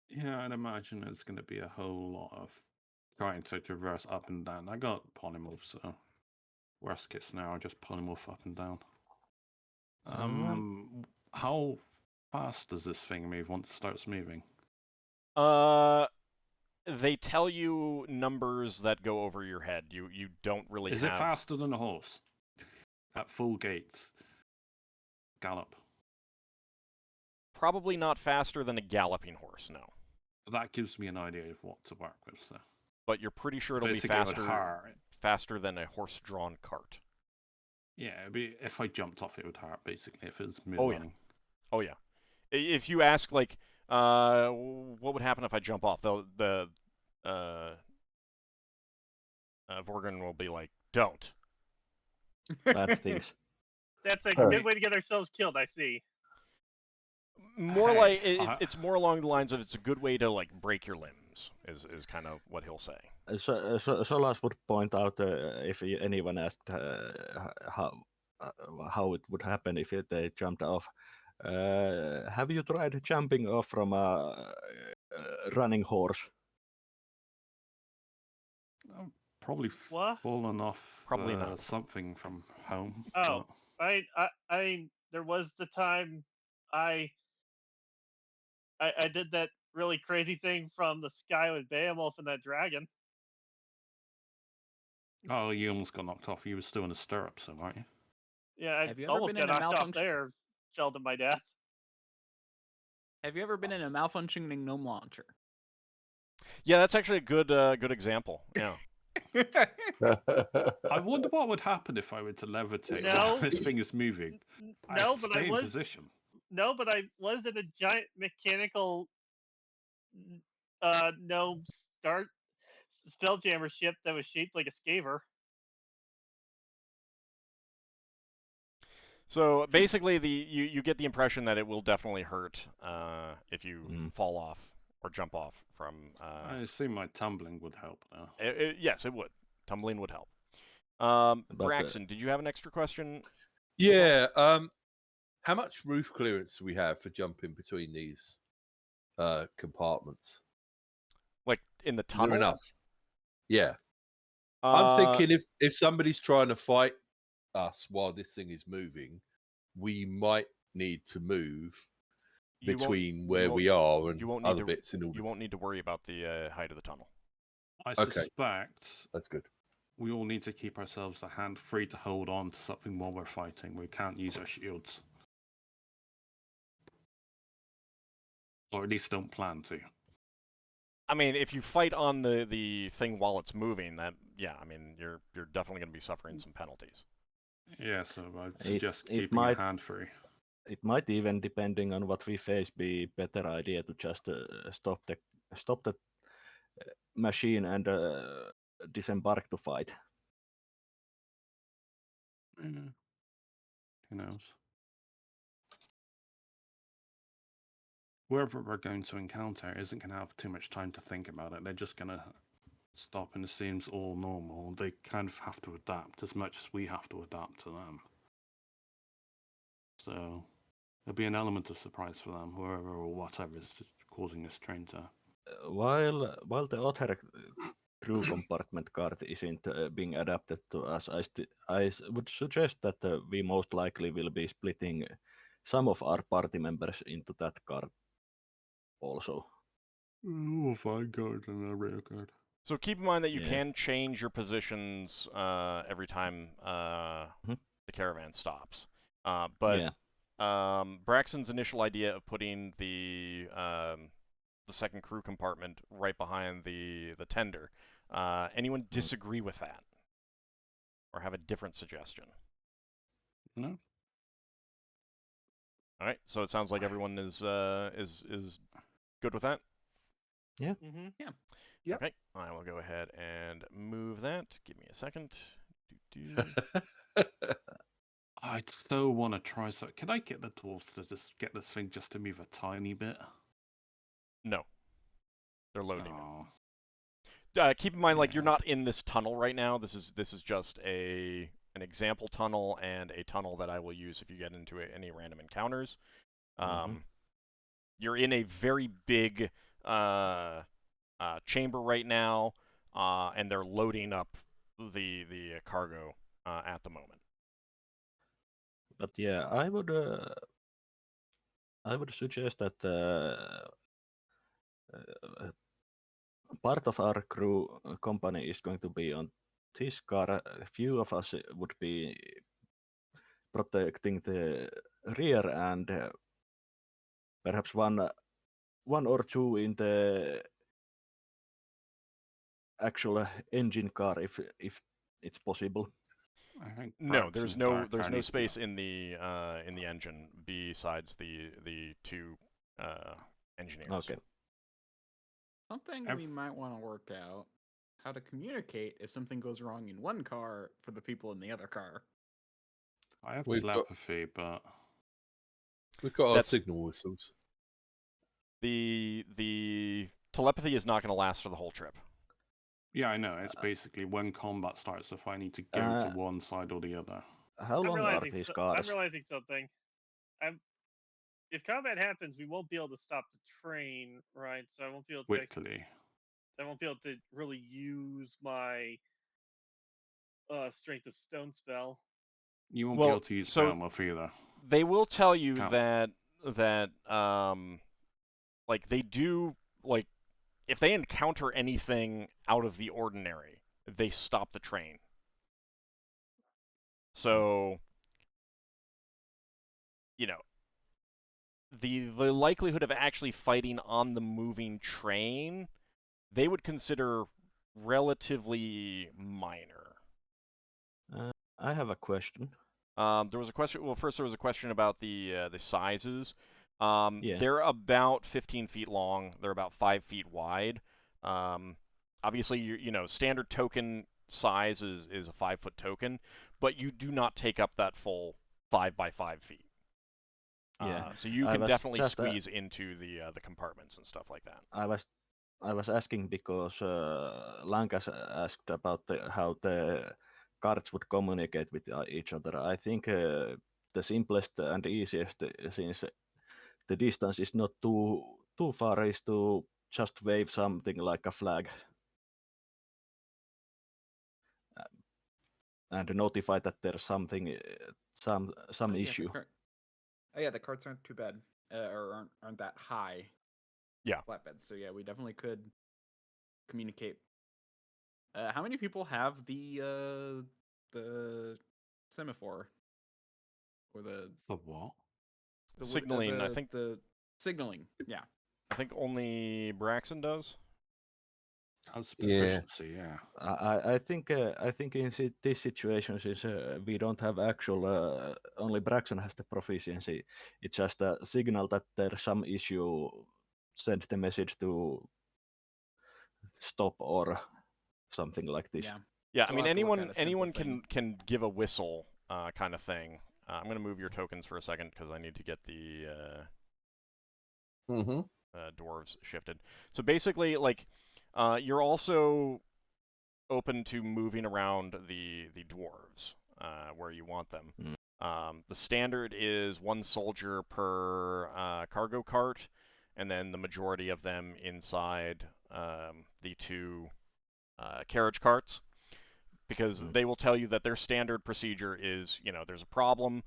Yeah, I'd imagine it's going to be a whole lot of trying to traverse up and down. I got polymorph, so worst case scenario, just polymorph up and down. How fast does this thing move once it starts moving? They tell you numbers that go over your head. You don't really Is have... it faster than a horse? At full gait. Gallop. Probably not faster than a galloping horse, no. That gives me an idea of what to work with, so. But you're pretty sure it'll be Basically, it would faster than a horse-drawn cart. Yeah, it'd be, if I jumped off, it would hurt, basically, if it was mid-running. Oh, yeah. If you ask, like, what would happen if I jump off? The Vorgren will be like, don't. Bad things. That's a good way to get ourselves killed, I see. More like it's more along the lines of it's a good way to like break your limbs is kind of what he'll say. Solas would point out if anyone asked how it would happen if they jumped off. Have you tried jumping off from a running horse? Probably fallen off Probably not. something from home. Oh, I there was the time I did that really crazy thing from the sky with Behemoth and that dragon. Oh, you almost got knocked off. You were still in the stirrups, so weren't you? Yeah, I Have you ever almost been got in a knocked off malfunction? there, fell to my death. Have you ever been in a malfunctioning gnome launcher? Yeah, that's actually a good example. Yeah. I wonder what would happen if I were to levitate No. while this thing is moving. No, I'd but stay in position. No, but I was in a giant mechanical gnome Spelljammer ship that was shaped like a scaver. So basically, you get the impression that it will definitely hurt if you fall off or jump off from. I assume my tumbling would help now. Yes, it would. Tumbling would help. Braxon, did you have an extra question? Yeah. How much roof clearance do we have for jumping between these compartments? Like in the Is there tunnel? enough? Yeah. I'm thinking if somebody's trying to fight us while this thing is moving, we might need to move between where we are and other bits in order. You won't need to worry about the height of the tunnel. I Okay. suspect That's good. we all need to keep ourselves a hand free to hold on to something while we're fighting. We can't use our shields. Or at least don't plan to. I mean, if you fight on the thing while it's moving, I mean, you're definitely going to be suffering some penalties. Yeah, so I'd suggest keeping your hand free. It might even, depending on what we face, be better idea to just stop the machine and disembark to fight. Yeah. Who knows? Whoever we're going to encounter isn't going to have too much time to think about it. They're just going to stop and it seems all normal. They kind of have to adapt as much as we have to adapt to them. So there'll be an element of surprise for them, whoever or whatever is causing this train to... While the other crew compartment card isn't being adapted to us, I would suggest that we most likely will be splitting some of our party members into that card also. Oh, fine card and a rare card. So keep in mind that you can change your positions every time the caravan stops. But Braxton's initial idea of putting the second crew compartment right behind the tender, anyone disagree with that? Or have a different suggestion? No. All right, so it sounds like everyone is good with that? Yeah. Mm-hmm. Yeah. Yep. Okay, I will go ahead and move that. Give me a second. I so want to try so. Can I get the dwarves to just get this thing just to move a tiny bit? No. They're loading. Oh. Keep in mind, like, you're not in this tunnel right now. This is just an example tunnel and a tunnel that I will use if you get into any random encounters. You're in a very big chamber right now, and they're loading up the cargo at the moment. But yeah, I would suggest that part of our crew company is going to be on this car. A few of us would be protecting the rear, and perhaps one or two in the actual engine car, if it's possible. I think No, there's no needs space in the engine besides the two engineers. Okay. Something we might want to work out: how to communicate if something goes wrong in one car for the people in the other car. I have telepathy, but we've got our signal whistles. The telepathy is not going to last for the whole trip. Yeah, I know. It's basically when combat starts, if I need to go to one side or the other. How long are these cars? I'm realizing something. If combat happens, we won't be able to stop the train, right? So I won't be able to. I won't be able to really use my Strength of Stone spell. You won't be able to use Spellmuff either. They will tell you that like they do, if they encounter anything out of the ordinary, they stop the train So, you know, the likelihood of actually fighting on the moving train, they would consider relatively minor. I have a question. There was a question. Well, first there was a question about the sizes. Yeah. They're about 15 feet long. They're about 5 feet wide. Obviously, you know, standard token size is a 5-foot token, but you do not take up that full 5 by 5 feet. Yeah. So you I can was definitely just, squeeze into the compartments and stuff like that. I was asking because Lankas asked about how the cards would communicate with each other. I think the simplest and easiest, since the distance is not too far, is to just wave something like a flag and notify that there's something, some issue. Yeah, the cards aren't too bad, or aren't that high. Yeah. Flatbeds. So yeah, we definitely could communicate. How many people have the semaphore or the what? Signaling, I think. the signaling? Yeah. I think only Braxon does. Has Yeah. proficiency, yeah. I think in this situation, since we don't have actual, only Braxon has the proficiency. It's just a signal that there's some issue. Send the message to stop or something like this. Yeah. Yeah, So I mean we'll have to work out a simple anyone thing. can give a whistle kind of thing. I'm gonna move your tokens for a second because I need to get the Mm-hmm. dwarves shifted. So basically, like, you're also open to moving around the dwarves where you want them. The standard is 1 soldier per cargo cart, and then the majority of them inside the 2 carriage carts, because they will tell you that their standard procedure is, you know, there's a problem.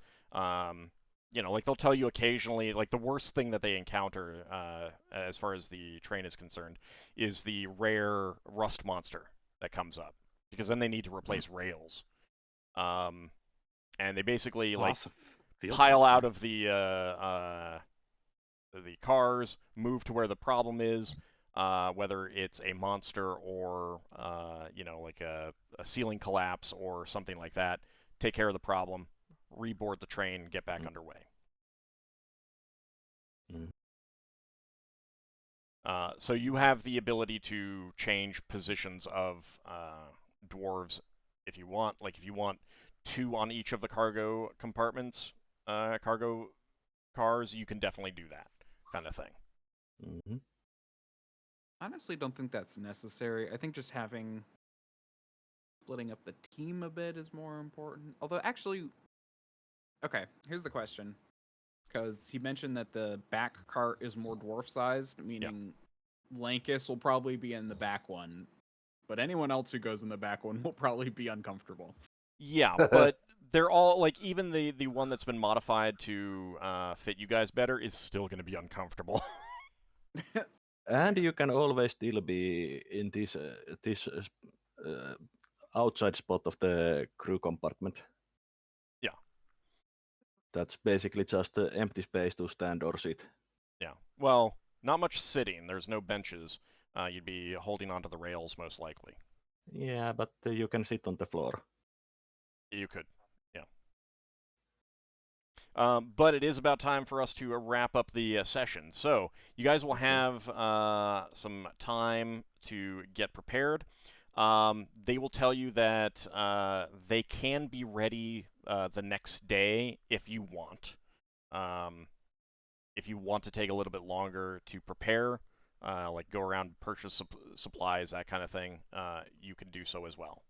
You know, like they'll tell you occasionally, like the worst thing that they encounter as far as the train is concerned is the rare rust monster that comes up, because then they need to replace rails. And they basically like pile out of the cars, move to where the problem is, whether it's a monster or you know, like a ceiling collapse or something like that. Take care of the problem, reboard the train, get back underway. So you have the ability to change positions of dwarves if you want. Like if you want 2 on each of the cargo compartments, cargo cars, you can definitely do that kind of thing. Mm-hmm. Honestly, don't think that's necessary. I think just splitting up the team a bit is more important. Although, actually, okay, here's the question. Because he mentioned that the back cart is more dwarf-sized, meaning Lankas will probably be in the back one, but anyone else who goes in the back one will probably be uncomfortable. Yeah, but they're all, like, even the one that's been modified to fit you guys better is still going to be uncomfortable. And you can always still be in this outside spot of the crew compartment. Yeah. That's basically just empty space to stand or sit. Yeah. Well, not much sitting. There's no benches. You'd be holding onto the rails most likely. Yeah, but you can sit on the floor. You could. Yeah. But it is about time for us to wrap up the session. So you guys will have some time to get prepared. They will tell you that they can be ready the next day if you want. If you want to take a little bit longer to prepare, like go around, purchase supplies, that kind of thing, you can do so as well.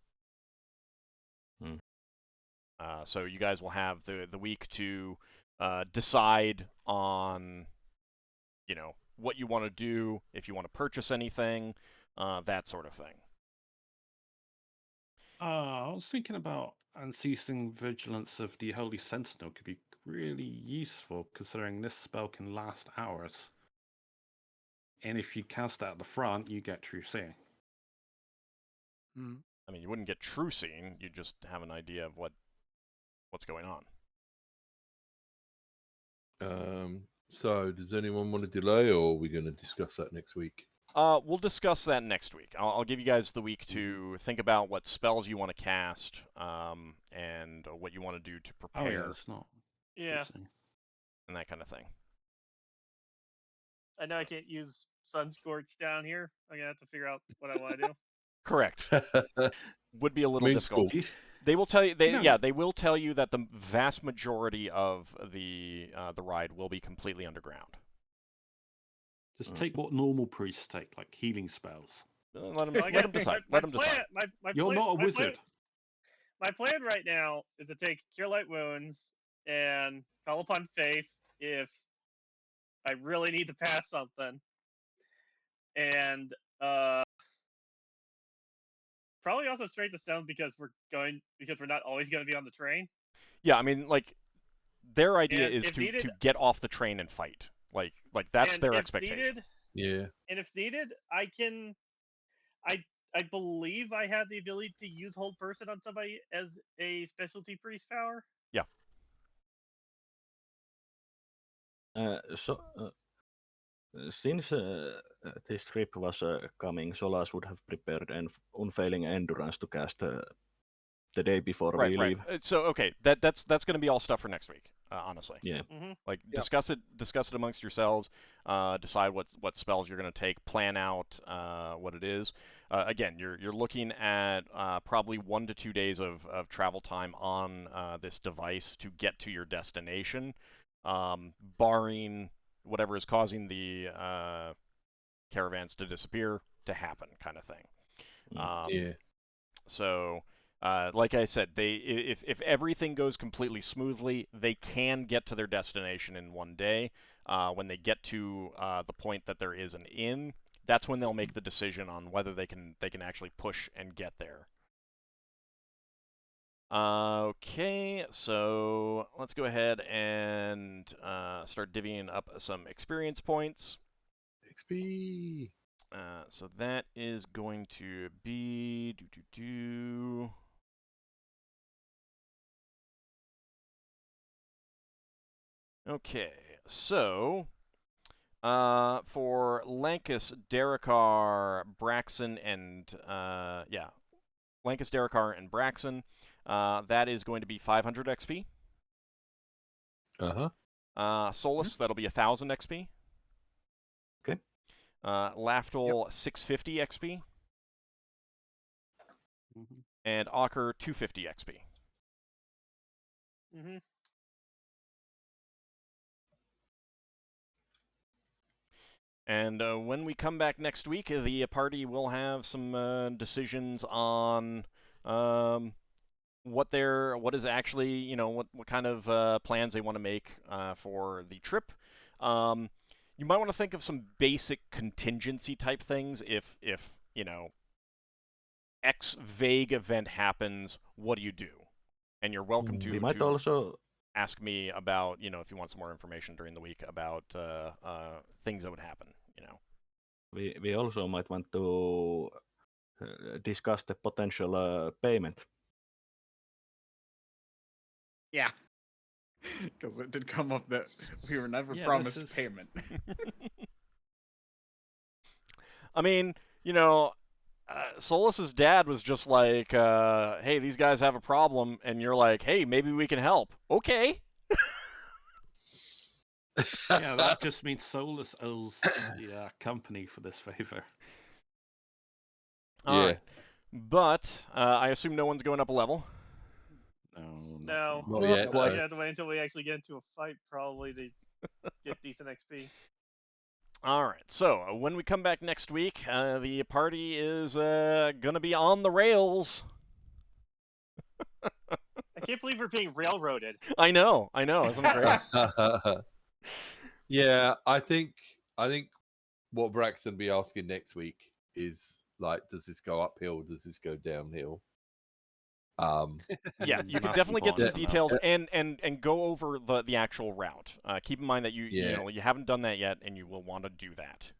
So you guys will have the week to decide on, you know, what you want to do, if you want to purchase anything, that sort of thing. I was thinking about unceasing vigilance of the Holy Sentinel could be really useful, considering this spell can last hours. And if you cast that at the front, you get true seeing. I mean, you wouldn't get true seeing, you just have an idea of what what's going on. So, does anyone want to delay, or are we going to discuss that next week? We'll discuss that next week. I'll give you guys the week to think about what spells you want to cast, and what you want to do to Oh prepare, yeah, it's not. Yeah, and that kind of thing. I know I can't use Sunscorch down here. I'm gonna have to figure out what I want to do. Correct. Would be a little Moon difficult. Scorch. They will tell you. No. Yeah, they will tell you that the vast majority of the ride will be completely underground. Just take what normal priests take, like healing spells. Let them Well, I got- decide. my Let them decide. plan- my You're plan- not a my wizard. plan- my plan right now is to take Cure Light Wounds and call upon Faith if I really need to pass something, and probably also Straight to Stone because we're not always going to be on the train. Yeah, I mean, like, their idea And is if to needed- get off the train and fight. Like that's And their if expectation. needed- Yeah. And if needed, I can. I believe I have the ability to use Hold Person on somebody as a specialty priest power. Since this trip was coming, Solas would have prepared an unfailing endurance to cast the day before we leave. So okay, that's going to be all stuff for next week. Honestly, Yeah. Mm-hmm. like discuss it amongst yourselves. Decide what spells you're going to take. Plan out what it is. Again, you're looking at probably 1 to 2 days of travel time on this device to get to your destination, barring whatever is causing the caravans to disappear to happen, kind of thing. Yeah. So, like I said, if everything goes completely smoothly, they can get to their destination in 1 day. When they get to the point that there is an inn, that's when they'll make the decision on whether they can actually push and get there. Okay, so let's go ahead and start divvying up some experience points. XP. So that is going to be Okay, so for Lankas, Darrakar, Braxon, and Lankas, Darrakar, and Braxon, that is going to be 500 XP. Solas, that'll be 1,000 XP. Okay. Lafdul, 650 XP. Mhm. And Ockar, 250 XP. Mm-hmm. And when we come back next week, the party will have some decisions on what is actually, what kind of plans they want to make for the trip. You might want to think of some basic contingency type things. If X vague event happens, what do you do? And you're welcome to. We might also ask me about, if you want some more information during the week about things that would happen, we also might want to discuss the potential payment. Yeah. Because it did come up that we were never Yeah, promised this is- payment. I mean, Solas's dad was just like, hey, these guys have a problem, and you're like, hey, maybe we can help. Okay. Yeah, that just means Solas owes the company for this favor. All right. But I assume no one's going up a level. No. Not Not yet. quite. I have to wait until we actually get into a fight, probably, to get decent XP. All right. So when we come back next week, the party is going to be on the rails. I can't believe we're being railroaded. I know. Isn't it great? Yeah, I think what Braxton will be asking next week is like, does this go uphill? Does this go downhill? Yeah, you can Massive definitely get some on that. details and go over the actual route. Keep in mind that you haven't done that yet, and you will want to do that.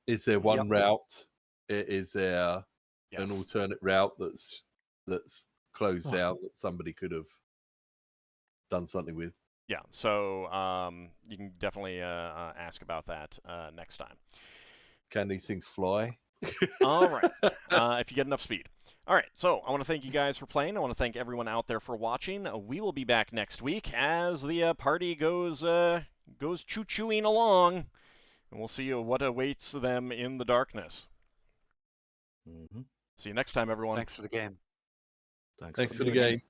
Is there one route? Is there Yes. an alternate route that's closed out that somebody could have done something with. Yeah, so you can definitely ask about that next time. Can these things fly? All right, if you get enough speed. All right, so I want to thank you guys for playing. I want to thank everyone out there for watching. We will be back next week as the party goes choo-chooing along, and we'll see what awaits them in the darkness. Mm-hmm. See you next time, everyone. Thanks for the game. Thanks for the game.